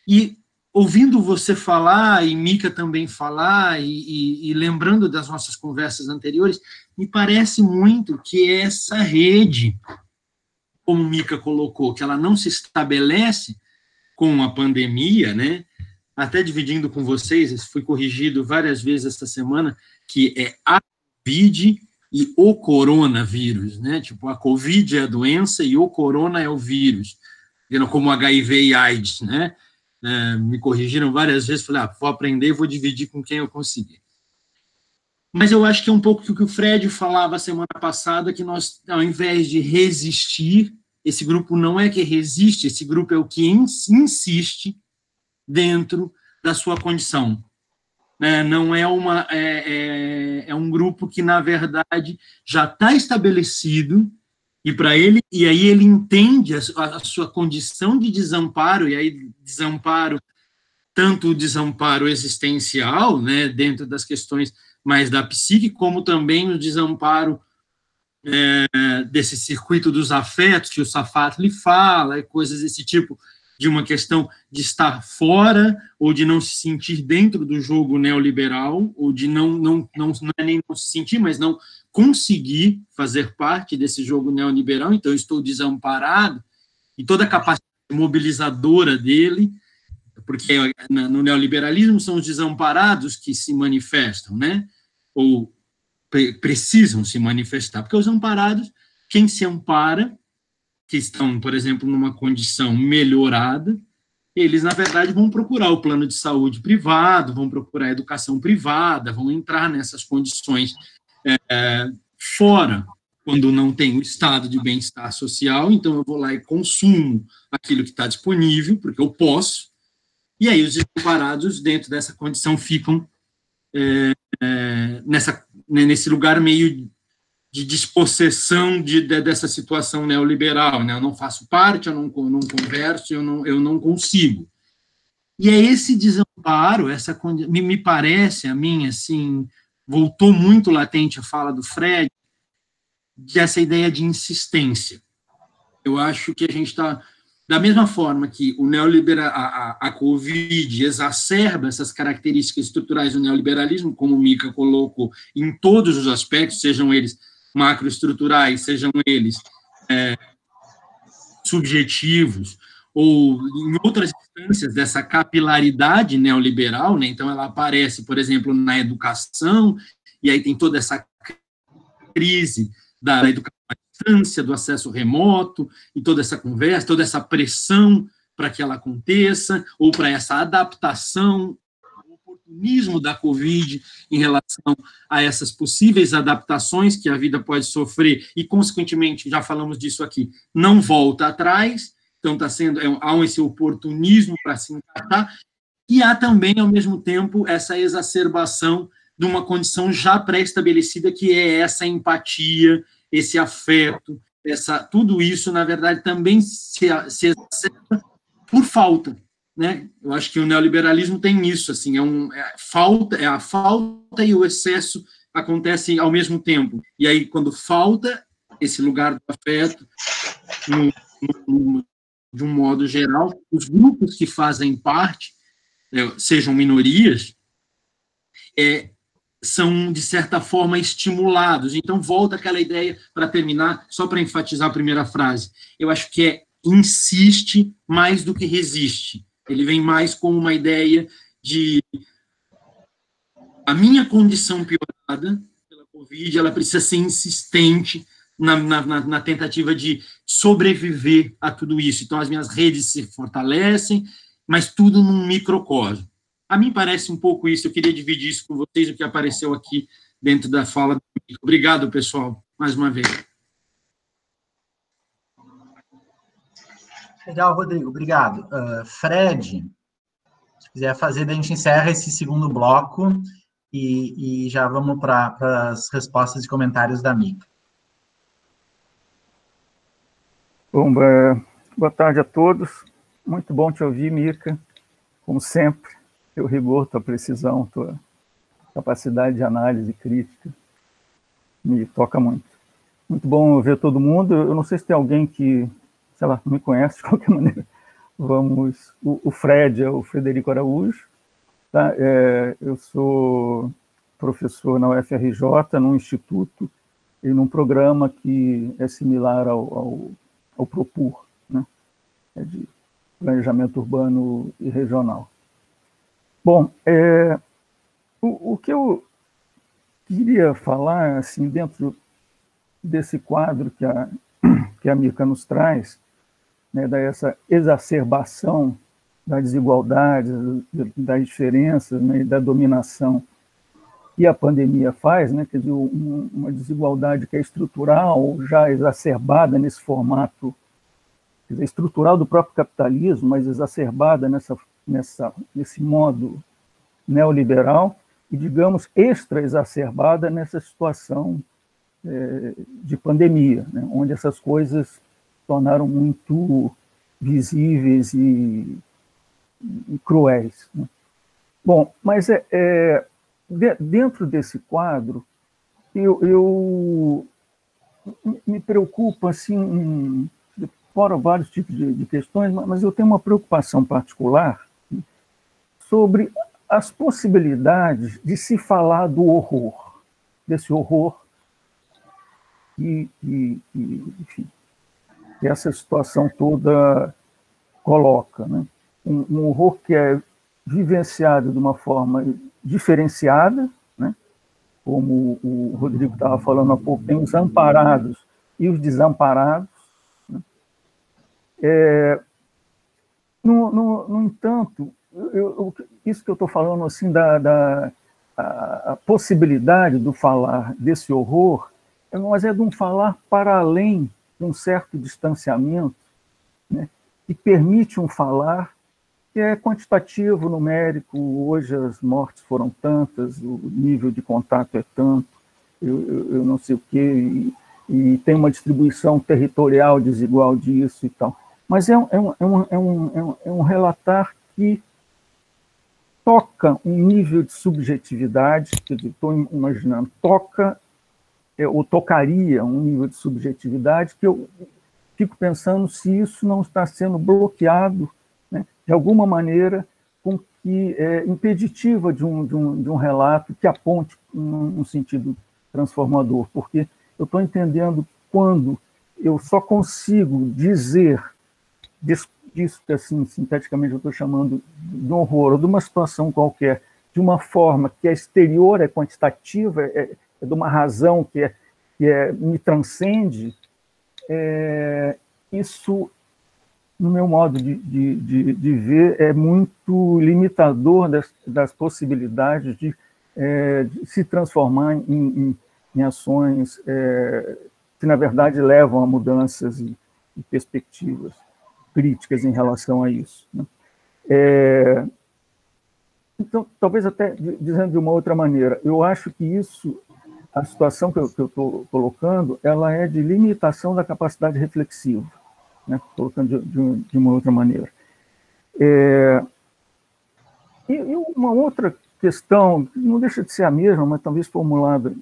E ouvindo você falar, e Mica também falar, e lembrando das nossas conversas anteriores, me parece muito que essa rede, como Mica colocou, que ela não se estabelece com a pandemia, né? Até dividindo com vocês, fui corrigido várias vezes esta semana, que é a Covid e o coronavírus, né? Tipo, a Covid é a doença e o corona é o vírus, como HIV e AIDS, né? Me corrigiram várias vezes, falei, vou aprender e vou dividir com quem eu conseguir. Mas eu acho que é um pouco o que o Fred falava semana passada, que nós, ao invés de resistir, esse grupo não é que resiste, esse grupo é o que insiste dentro da sua condição. Não é é um grupo que, na verdade, já está estabelecido, e aí ele entende a sua condição de desamparo, e aí desamparo, tanto o desamparo existencial, né, dentro das questões mais da psique, como também o desamparo desse circuito dos afetos que o Safatli fala, e coisas desse tipo, de uma questão de estar fora, ou de não se sentir dentro do jogo neoliberal, ou de não é nem não se sentir, mas não conseguir fazer parte desse jogo neoliberal, então eu estou desamparado, e toda a capacidade mobilizadora dele, porque no neoliberalismo são os desamparados que se manifestam, né? Ou precisam se manifestar, porque os amparados, quem se ampara, que estão, por exemplo, numa condição melhorada, eles, na verdade, vão procurar o plano de saúde privado, vão procurar a educação privada, vão entrar nessas condições fora, quando não tem o estado de bem-estar social, então eu vou lá e consumo aquilo que está disponível, porque eu posso, e aí os desamparados, dentro dessa condição, ficam nesse lugar meio de despossessão dessa situação neoliberal, né? Eu não faço parte, eu não converso, eu não consigo. E é esse desamparo, me parece, a mim, assim, voltou muito latente a fala do Fred, dessa ideia de insistência. Eu acho que a gente está, da mesma forma que o a Covid exacerba essas características estruturais do neoliberalismo, como o Mica colocou, em todos os aspectos, sejam eles macroestruturais, sejam eles subjetivos, ou em outras instâncias dessa capilaridade neoliberal, né? Então ela aparece, por exemplo, na educação, e aí tem toda essa crise da educação à distância, do acesso remoto, e toda essa conversa, toda essa pressão para que ela aconteça, ou para essa adaptação, o oportunismo da Covid em relação a essas possíveis adaptações que a vida pode sofrer, e, consequentemente, já falamos disso aqui, não volta atrás, então há esse oportunismo para se encaixar, e há também, ao mesmo tempo, essa exacerbação de uma condição já pré-estabelecida, que é essa empatia, esse afeto, tudo isso, na verdade, também se exacerba por falta, né? Eu acho que o neoliberalismo tem isso, assim, a falta e o excesso acontecem ao mesmo tempo. E aí, quando falta esse lugar do afeto, de um modo geral, os grupos que fazem parte, sejam minorias, são, de certa forma, estimulados. Então, volta aquela ideia, para terminar, só para enfatizar a primeira frase. Eu acho que insiste mais do que resiste. Ele vem mais com uma ideia de a minha condição piorada pela Covid, ela precisa ser insistente na tentativa de sobreviver a tudo isso. Então, as minhas redes se fortalecem, mas tudo num microcosmo. A mim parece um pouco isso, eu queria dividir isso com vocês, o que apareceu aqui dentro da fala. Obrigado, pessoal, mais uma vez. Legal, Rodrigo, obrigado. Fred, se quiser fazer, daí a gente encerra esse segundo bloco e já vamos para as respostas e comentários da Mica. Bom, boa tarde a todos. Muito bom te ouvir, Mica. Como sempre, teu rigor, tua precisão, tua capacidade de análise crítica me toca muito. Muito bom ver todo mundo. Eu não sei se tem alguém que, sei lá, não me conhece de qualquer maneira. Vamos. O Fred é o Frederico Araújo. Tá? Eu sou professor na UFRJ, num instituto e num programa que é similar ao PROPUR, né? De planejamento urbano e regional. Bom, o que eu queria falar, assim, dentro desse quadro que a Mica nos traz, né, dessa exacerbação da desigualdade, das diferenças, né, e da dominação que a pandemia faz, né, quer dizer, uma desigualdade que é estrutural, já exacerbada nesse formato, quer dizer, estrutural do próprio capitalismo, mas exacerbada nesse modo neoliberal e, digamos, extra-exacerbada nessa situação de pandemia, né, onde essas coisas se tornaram muito visíveis e cruéis, né? Bom, mas dentro desse quadro, eu me preocupo, assim, fora vários tipos de questões, mas eu tenho uma preocupação particular sobre as possibilidades de se falar do horror, desse horror enfim, que essa situação toda coloca, né? Um horror que é vivenciado de uma forma diferenciada, né? Como o Rodrigo estava falando há pouco, tem os amparados e os desamparados, né? No entanto, isso que eu estou falando assim a possibilidade do falar desse horror, mas é de um falar para além de um certo distanciamento, né, que permite um falar que é quantitativo, numérico. Hoje as mortes foram tantas, o nível de contato é tanto, eu não sei o quê, e tem uma distribuição territorial desigual disso e tal. Mas é um relatar que toca um nível de subjetividade, que eu estou imaginando, ou tocaria um nível de subjetividade que eu fico pensando se isso não está sendo bloqueado, né, de alguma maneira, com que impeditiva de um relato que aponte um sentido transformador, porque eu estou entendendo quando eu só consigo dizer disso que, assim, sinteticamente eu estou chamando de um horror, ou de uma situação qualquer, de uma forma que é exterior, é quantitativa, é de uma razão que me transcende, isso, no meu modo de ver, é muito limitador das possibilidades de se transformar em ações que, na verdade, levam a mudanças e perspectivas críticas em relação a isso, né? Então, talvez até dizendo de uma outra maneira, eu acho que isso, a situação que eu estou colocando, ela é de limitação da capacidade reflexiva, né? Colocando de uma outra maneira. E uma outra questão, não deixa de ser a mesma, mas talvez formulada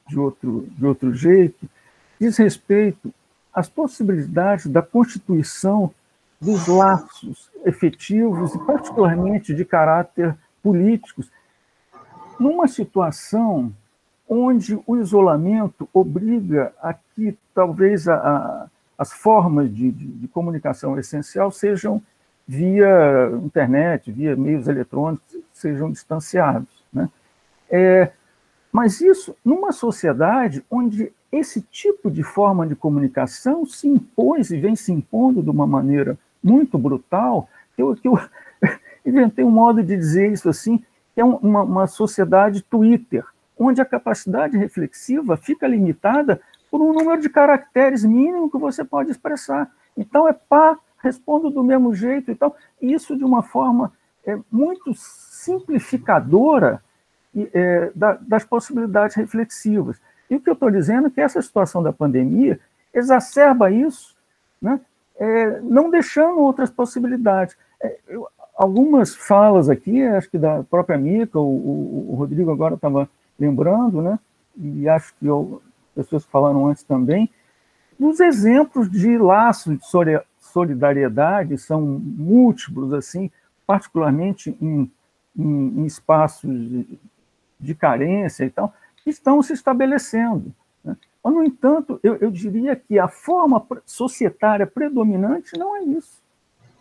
de outro jeito, diz respeito às possibilidades da constituição dos laços efetivos, e particularmente de caráter políticos, numa situação onde o isolamento obriga a que talvez as formas de comunicação essencial sejam via internet, via meios eletrônicos, sejam distanciados, né? Mas isso, numa sociedade onde esse tipo de forma de comunicação se impôs e vem se impondo de uma maneira muito brutal, eu inventei um modo de dizer isso assim, que é uma sociedade Twitter, onde a capacidade reflexiva fica limitada por um número de caracteres mínimo que você pode expressar. Então, respondo do mesmo jeito e tal. Isso de uma forma muito simplificadora das possibilidades reflexivas. E o que eu estou dizendo é que essa situação da pandemia exacerba isso, né? Não deixando outras possibilidades. Algumas falas aqui, acho que da própria Mica, o Rodrigo agora estava lembrando, né? E acho que pessoas que falaram antes também, dos exemplos de laços de solidariedade, são múltiplos, assim, particularmente em espaços de carência e tal, que estão se estabelecendo, né? Mas, no entanto, eu diria que a forma societária predominante não é isso.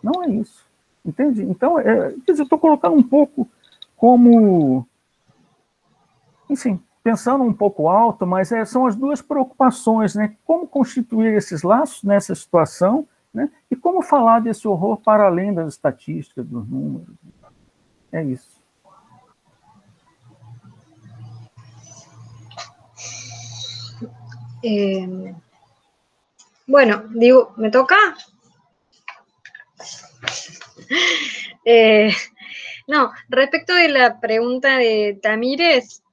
Não é isso. Entende? Então, quer dizer, eu estou colocando um pouco como, enfim, pensando um pouco alto, mas são as duas preocupações, né? Como constituir esses laços nessa situação, né? E como falar desse horror para além das estatísticas, dos números. É isso. Bueno, digo, ¿me toca? No, respecto de la pregunta de Tamires,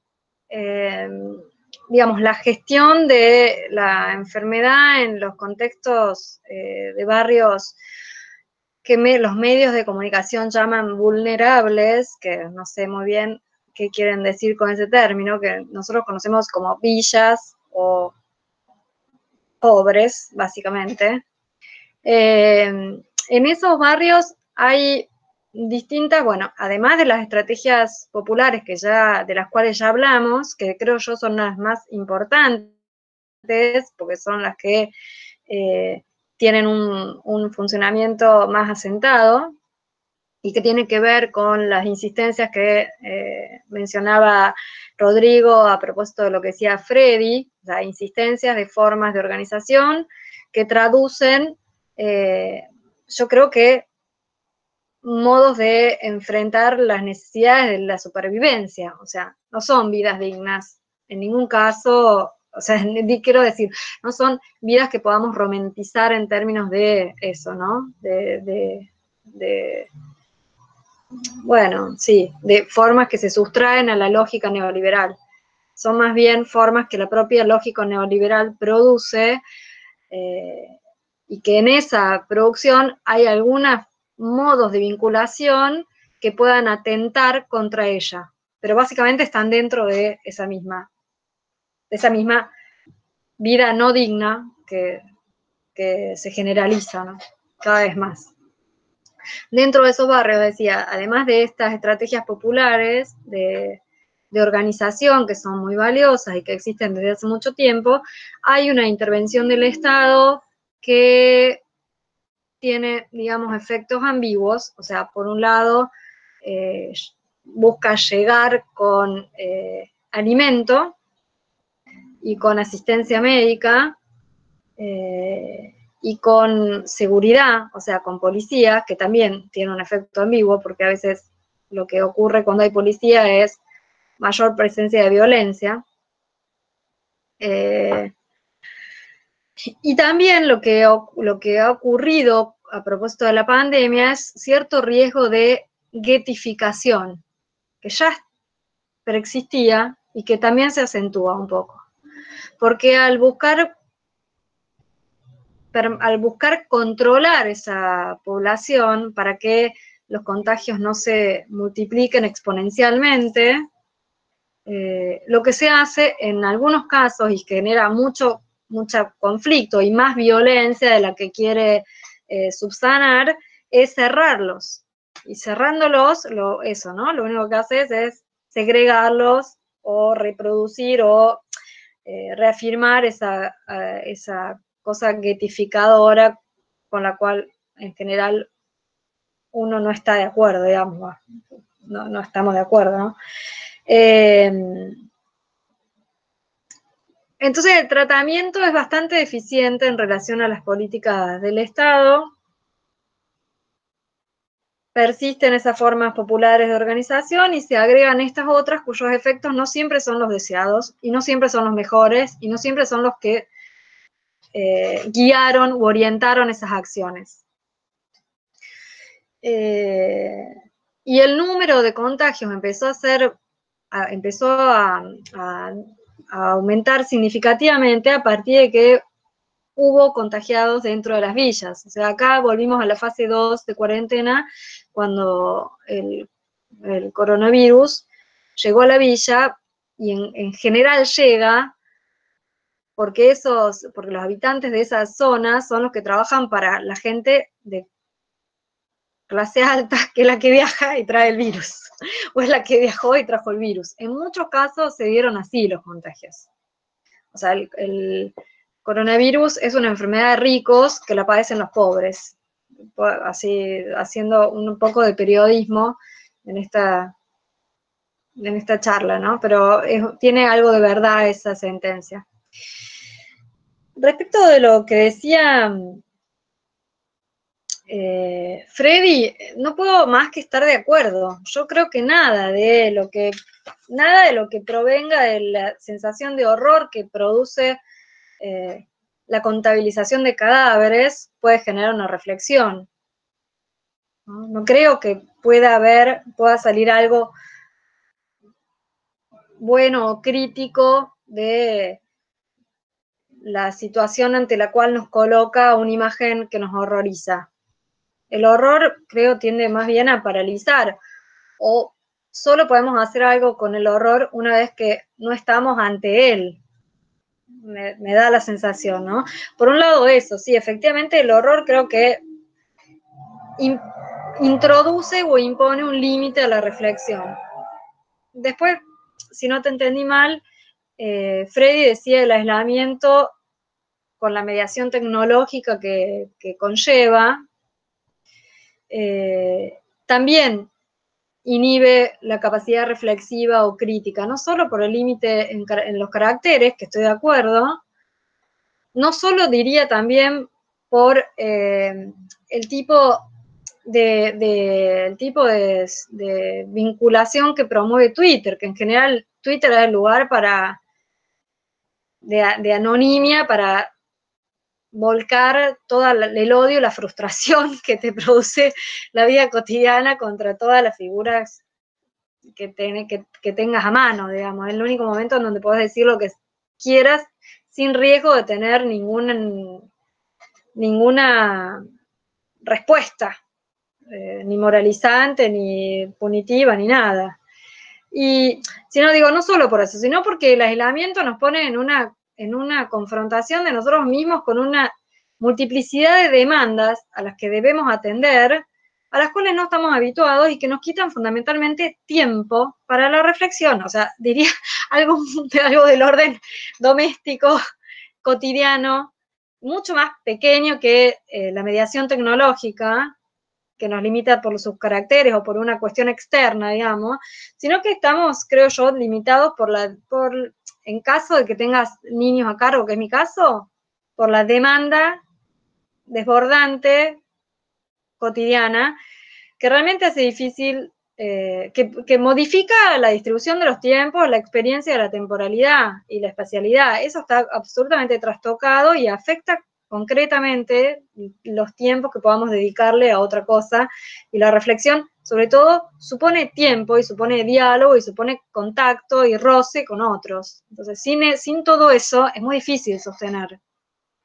digamos, la gestión de la enfermedad en los contextos de barrios que los medios de comunicación llaman vulnerables, que no sé muy bien qué quieren decir con ese término, que nosotros conocemos como villas o pobres, básicamente. En esos barrios hay distintas, bueno, además de las estrategias populares de las cuales ya hablamos, que creo yo son las más importantes, porque son las que tienen un funcionamiento más asentado y que tiene que ver con las insistencias que mencionaba Rodrigo a propósito de lo que decía Freddy, o sea, insistencias de formas de organización que traducen, yo creo que modos de enfrentar las necesidades de la supervivencia, o sea, no son vidas dignas en ningún caso, o sea, quiero decir, no son vidas que podamos romantizar en términos de eso, ¿no? Bueno, sí, de formas que se sustraen a la lógica neoliberal. Son más bien formas que la propia lógica neoliberal produce y que en esa producción hay algunos modos de vinculación que puedan atentar contra ella, pero básicamente están dentro de esa misma vida no digna que se generaliza, ¿no? Cada vez más. Dentro de esos barrios, decía, además de estas estrategias populares de organización que son muy valiosas y que existen desde hace mucho tiempo, hay una intervención del Estado que tiene, digamos, efectos ambiguos, o sea, por un lado, busca llegar con alimento y con asistencia médica, y con seguridad, o sea, con policía, que también tiene un efecto ambiguo, porque a veces lo que ocurre cuando hay policía es mayor presencia de violencia. Y también lo que ha ocurrido a propósito de la pandemia es cierto riesgo de ghettificación, que ya preexistía y que también se acentúa un poco. Porque al buscar al buscar controlar esa población para que los contagios no se multipliquen exponencialmente, lo que se hace en algunos casos, y genera mucho conflicto y más violencia de la que quiere subsanar, es cerrarlos. Y cerrándolos, eso, ¿no? Lo único que haces es segregarlos o reproducir o reafirmar esa cosa guetificadora con la cual en general uno no está de acuerdo, digamos, no estamos de acuerdo, ¿no? Entonces el tratamiento es bastante deficiente en relación a las políticas del Estado. Persisten esas formas populares de organización y se agregan estas otras cuyos efectos no siempre son los deseados y no siempre son los mejores y no siempre son los que guiaron u orientaron esas acciones. Y el número de contagios empezó a aumentar significativamente a partir de que hubo contagiados dentro de las villas. O sea, acá volvimos a la fase 2 de cuarentena, cuando el coronavirus llegó a la villa, y en general llega porque los habitantes de esas zonas son los que trabajan para la gente de clase alta, que es la que viaja y trae el virus, o es la que viajó y trajo el virus. En muchos casos se dieron así los contagios. O sea, el coronavirus es una enfermedad de ricos que la padecen los pobres. Así, haciendo un poco de periodismo en esta charla, ¿no? Pero tiene algo de verdad esa sentencia. Respecto de lo que decía Freddy, no puedo más que estar de acuerdo. Yo creo que nada de lo que provenga de la sensación de horror que produce la contabilización de cadáveres puede generar una reflexión. No creo que pueda salir algo bueno o crítico de la situación ante la cual nos coloca una imagen que nos horroriza. El horror, creo, tiende más bien a paralizar, o solo podemos hacer algo con el horror una vez que no estamos ante él. Me da la sensación, ¿no? Por un lado eso, sí, efectivamente el horror creo que introduce o impone un límite a la reflexión. Después, si no te entendí mal, Freddy decía el aislamiento con la mediación tecnológica que conlleva, también inhibe la capacidad reflexiva o crítica, no solo por el límite en los caracteres, que estoy de acuerdo, no solo diría también por el tipo de vinculación que promueve Twitter, que en general Twitter es el lugar de anonimia para volcar todo el odio, la frustración que te produce la vida cotidiana contra todas las figuras que tengas a mano, digamos. Es el único momento en donde podés decir lo que quieras sin riesgo de tener ninguna respuesta, ni moralizante, ni punitiva, ni nada. Y si no digo, no solo por eso, sino porque el aislamiento nos pone en una confrontación de nosotros mismos con una multiplicidad de demandas a las que debemos atender, a las cuales no estamos habituados y que nos quitan fundamentalmente tiempo para la reflexión. O sea, diría algo del orden doméstico, cotidiano, mucho más pequeño que la mediación tecnológica, que nos limita por sus caracteres o por una cuestión externa, digamos, sino que estamos, creo yo, limitados en caso de que tengas niños a cargo, que es mi caso, por la demanda desbordante, cotidiana, que realmente hace difícil, que modifica la distribución de los tiempos, la experiencia de la temporalidad y la espacialidad. Eso está absolutamente trastocado y afecta concretamente los tiempos que podamos dedicarle a otra cosa, y la reflexión, sobre todo, supone tiempo y supone diálogo y supone contacto y roce con otros. Entonces, sin todo eso es muy difícil sostener.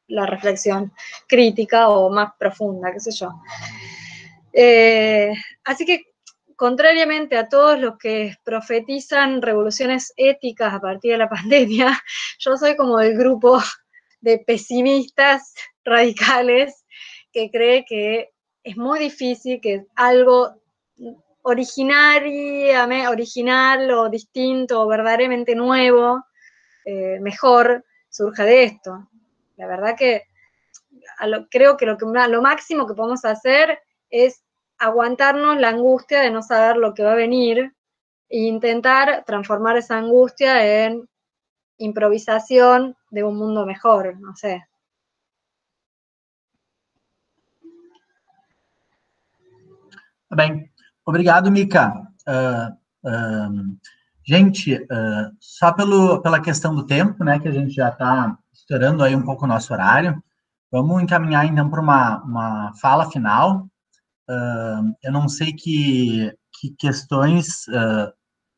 la reflexión crítica o más profunda, qué sé yo. Así que, contrariamente a todos los que profetizan revoluciones éticas a partir de la pandemia, yo soy como del grupo de pesimistas radicales que cree que es muy difícil que algo original o distinto o verdaderamente nuevo, mejor, surja de esto. La verdad que creo que lo máximo que podemos hacer es aguantarnos la angustia de no saber lo que va a venir e intentar transformar esa angustia en improvisación de un mundo mejor, no sé. Tá bem. Obrigado, Mica. Gente, só pela questão do tempo, né, que a gente já está estourando aí um pouco o nosso horário, vamos encaminhar, então, para uma fala final. Eu não sei que questões,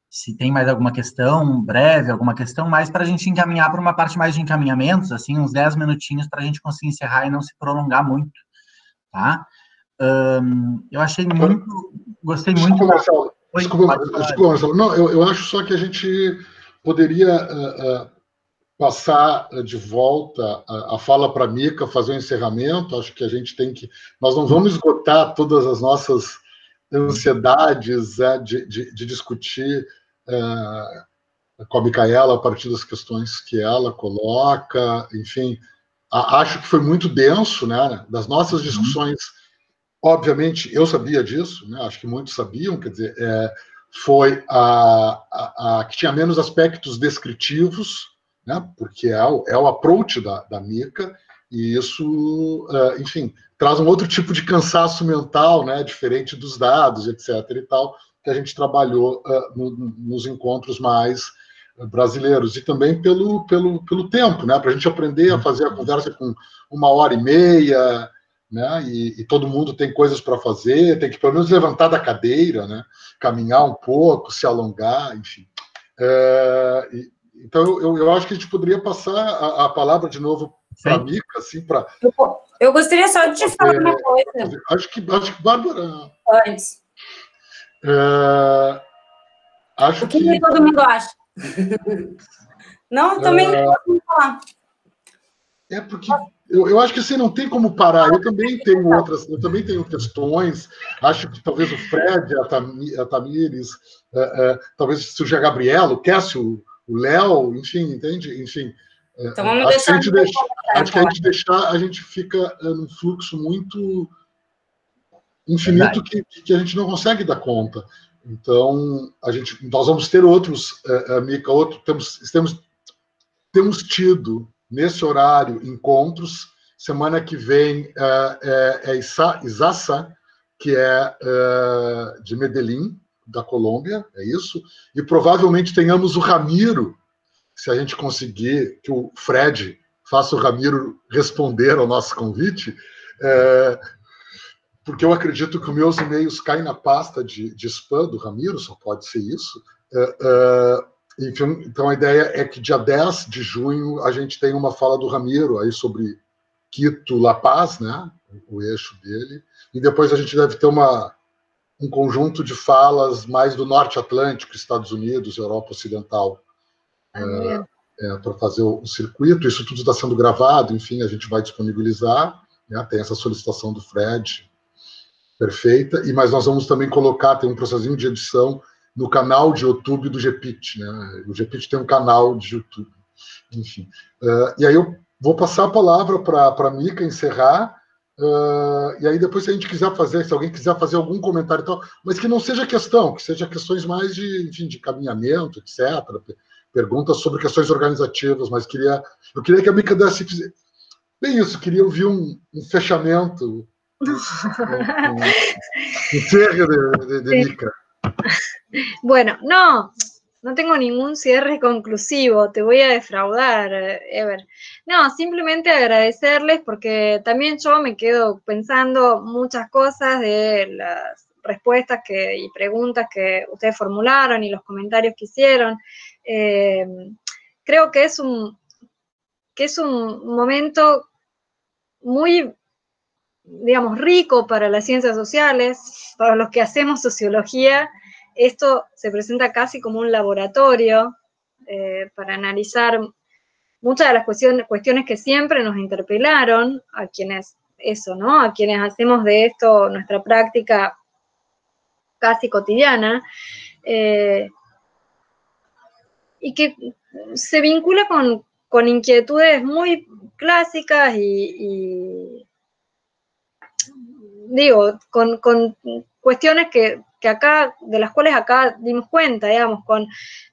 se tem mais alguma questão breve, alguma questão, mas para a gente encaminhar para uma parte mais de encaminhamentos, assim, uns 10 minutinhos para a gente conseguir encerrar e não se prolongar muito, tá? Eu achei muito, gostei muito. Marcelo. Desculpa, Marcelo. Não, eu acho só que a gente poderia passar de volta a fala para a Mica, fazer um encerramento. Acho que a gente tem que... Nós não vamos esgotar todas as nossas ansiedades de discutir com a Micaela a partir das questões que ela coloca. Enfim, acho que foi muito denso, né? Das nossas discussões, obviamente, eu sabia disso, né? Acho que muitos sabiam, quer dizer, foi a que tinha menos aspectos descritivos, né? Porque é o approach da Mica, e isso, enfim, traz um outro tipo de cansaço mental, né? Diferente dos dados, etc. e tal, que a gente trabalhou nos encontros mais brasileiros, e também pelo tempo, né? Para a gente aprender a fazer a conversa com 1h30, né? E todo mundo tem coisas para fazer, tem que pelo menos levantar da cadeira, né? Caminhar um pouco, se alongar, enfim. Então, eu acho que a gente poderia passar a palavra de novo para a Mica, assim, para... Eu gostaria só de te falar uma coisa. Acho que Bárbara... Antes. Acho o que todo mundo acha? Não, também não posso falar. É porque eu acho que assim, não tem como parar. Eu também tenho questões. Acho que talvez o Fred, a Tamires, talvez surja a Gabriela, o Cássio, o Léo, enfim, entende? Enfim, então vamos deixar acho que a gente deixar, a gente fica num fluxo muito infinito que a gente não consegue dar conta. Então, nós vamos ter outros, Mica, temos tido nesse horário encontros. Semana que vem Isassa, que é de Medellín, da Colômbia, é isso? E provavelmente tenhamos o Ramiro, se a gente conseguir que o Fred faça o Ramiro responder ao nosso convite, porque eu acredito que os meus e-mails caem na pasta de spam do Ramiro, só pode ser isso. Enfim, então a ideia é que dia 10 de junho a gente tem uma fala do Ramiro aí sobre Quito, La Paz, né? O eixo dele, e depois a gente deve ter um conjunto de falas mais do Norte Atlântico, Estados Unidos, Europa Ocidental, para fazer o circuito. Isso tudo está sendo gravado, enfim, a gente vai disponibilizar, né? Tem essa solicitação do Fred, perfeita, mas nós vamos também colocar, tem um processinho de edição no canal de YouTube do GPIT, né? O GPIT tem um canal de YouTube, enfim. E aí eu vou passar a palavra para a Mica encerrar, e aí depois, se a gente quiser fazer, se alguém quiser fazer algum comentário e tal, mas que não seja questão, que seja questões mais de caminhamento, etc., perguntas sobre questões organizativas, mas eu queria que a Mica desse bem isso, queria ouvir um fechamento, un cierre de Mica. Bueno, no tengo ningún cierre conclusivo, te voy a defraudar, Ever. No, simplemente agradecerles porque también yo me quedo pensando muchas cosas de las respuestas y preguntas que ustedes formularon y los comentarios que hicieron. Creo que es un momento muy, digamos, rico para las ciencias sociales, para los que hacemos sociología. Esto se presenta casi como un laboratorio para analizar muchas de las cuestiones que siempre nos interpelaron a quienes, ¿no? A quienes hacemos de esto nuestra práctica casi cotidiana, y que se vincula con inquietudes muy clásicas y digo, con cuestiones que acá, de las cuales acá dimos cuenta, digamos, con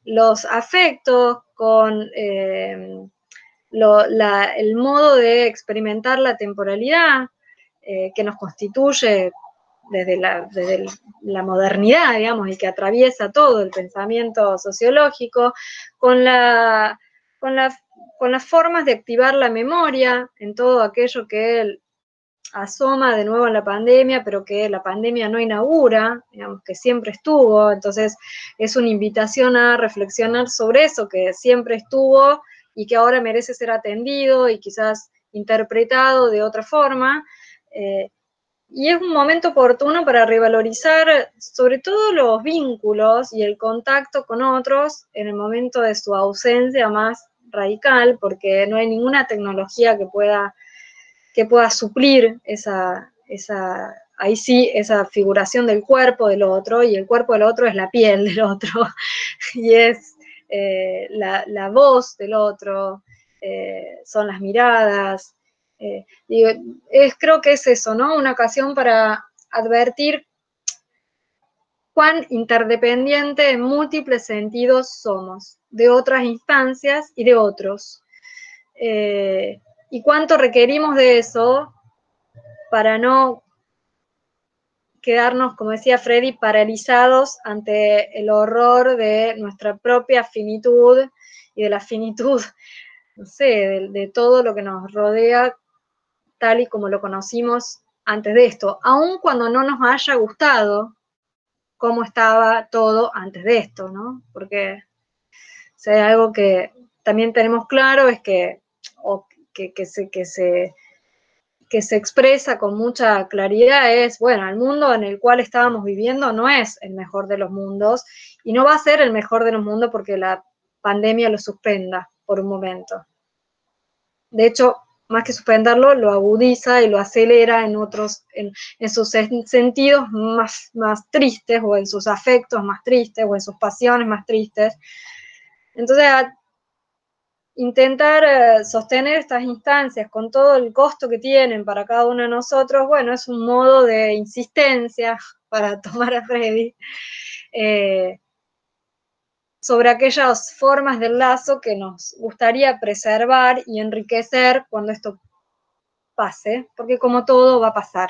los afectos, con el modo de experimentar la temporalidad que nos constituye desde la modernidad, digamos, y que atraviesa todo el pensamiento sociológico, con las formas de activar la memoria en todo aquello que asoma de nuevo en la pandemia, pero que la pandemia no inaugura, digamos, que siempre estuvo. Entonces es una invitación a reflexionar sobre eso que siempre estuvo y que ahora merece ser atendido y quizás interpretado de otra forma. Y es un momento oportuno para revalorizar sobre todo los vínculos y el contacto con otros en el momento de su ausencia más radical, porque no hay ninguna tecnología que pueda suplir esa figuración del cuerpo del otro, y el cuerpo del otro es la piel del otro, y es la voz del otro, son las miradas. Creo que es eso, ¿no? Una ocasión para advertir cuán interdependiente en múltiples sentidos somos de otras instancias y de otros. Y cuánto requerimos de eso para no quedarnos, como decía Freddy, paralizados ante el horror de nuestra propia finitud y de la finitud, no sé, de todo lo que nos rodea tal y como lo conocimos antes de esto, aun cuando no nos haya gustado cómo estaba todo antes de esto, ¿no? Porque si hay algo que también tenemos claro es que se expresa con mucha claridad es, bueno, el mundo en el cual estábamos viviendo no es el mejor de los mundos y no va a ser el mejor de los mundos porque la pandemia lo suspenda por un momento. De hecho, más que suspenderlo, lo agudiza y lo acelera en otros, en sus sentidos más tristes, o en sus afectos más tristes, o en sus pasiones más tristes. Entonces, intentar sostener estas instancias con todo el costo que tienen para cada uno de nosotros, bueno, es un modo de insistencia, para tomar a Freddy, sobre aquellas formas del lazo que nos gustaría preservar y enriquecer cuando esto pase, porque como todo va a pasar.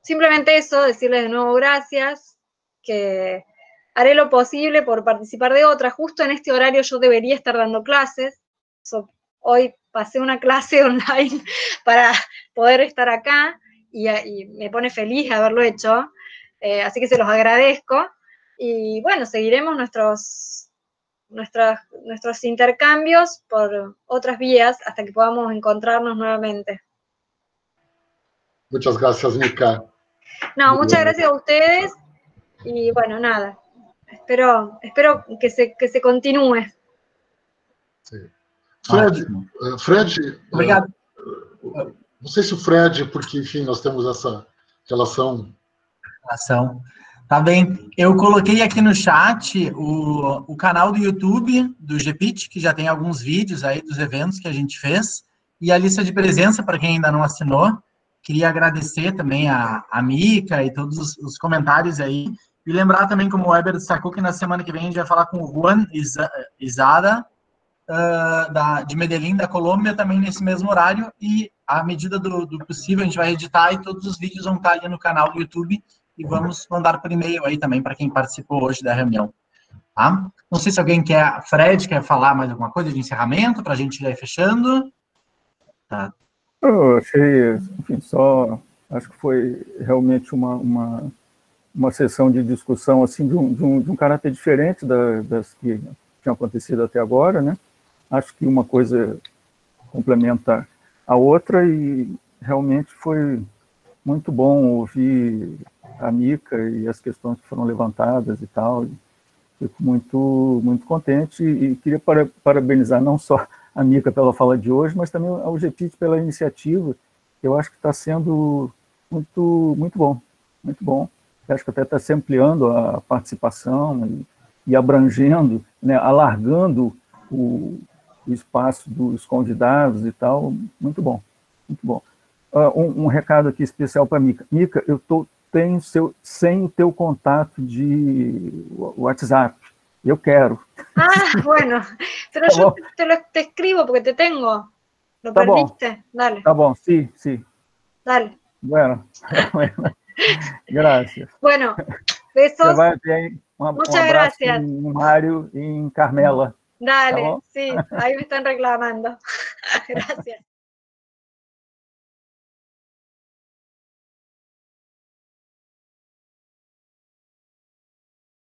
Simplemente eso, decirles de nuevo gracias, que haré lo posible por participar de otras. Justo en este horario yo debería estar dando clases. Hoy pasé una clase online para poder estar acá y me pone feliz haberlo hecho. Así que se los agradezco. Y bueno, seguiremos nuestros intercambios por otras vías hasta que podamos encontrarnos nuevamente. Muchas gracias, Mica. No, muchas gracias a ustedes. Y bueno, nada. Espero que se continúe. Sí. Fred, Obrigado. Não sei se o Fred, porque, enfim, nós temos essa relação. Tá bem. Eu coloquei aqui no chat o canal do YouTube do GPIT, que já tem alguns vídeos aí dos eventos que a gente fez, e a lista de presença para quem ainda não assinou. Queria agradecer também a Mica e todos os comentários aí, e lembrar também, como o Weber destacou, que na semana que vem a gente vai falar com o Juan Izada, de Medellín, da Colômbia, também nesse mesmo horário, e à medida do possível a gente vai editar e todos os vídeos vão estar ali no canal do YouTube e vamos mandar por e-mail aí também para quem participou hoje da reunião. Tá? Não sei se alguém Fred quer falar mais alguma coisa de encerramento para a gente já ir fechando. Tá. Eu achei, enfim, acho que foi realmente uma sessão de discussão assim, de um caráter diferente das que tinham acontecido até agora, né? Acho que uma coisa complementa a outra, e realmente foi muito bom ouvir a Mica e as questões que foram levantadas e tal. Fico muito contente e queria parabenizar não só a Mica pela fala de hoje, mas também ao GPIT pela iniciativa, que eu acho que está sendo muito bom, muito bom. Eu acho que até está se ampliando a participação e abrangendo, né, alargando o espaço dos convidados e tal. Muito bom, muito bom. Um recado aqui especial para a Mica. Mica, eu tenho sem o teu contato de WhatsApp. Eu quero. Ah, bueno, pero Tá yo bom. te escribo porque te tengo. ¿Lo Tá bom. permite? Dale, Tá bom, sim. dale. Bueno, gracias. Bueno, Você besos. vai ver aí um Muchas abraço gracias. em Mário e em Carmela. Dale, Tá bom? sí, ahí me están reclamando. Gracias.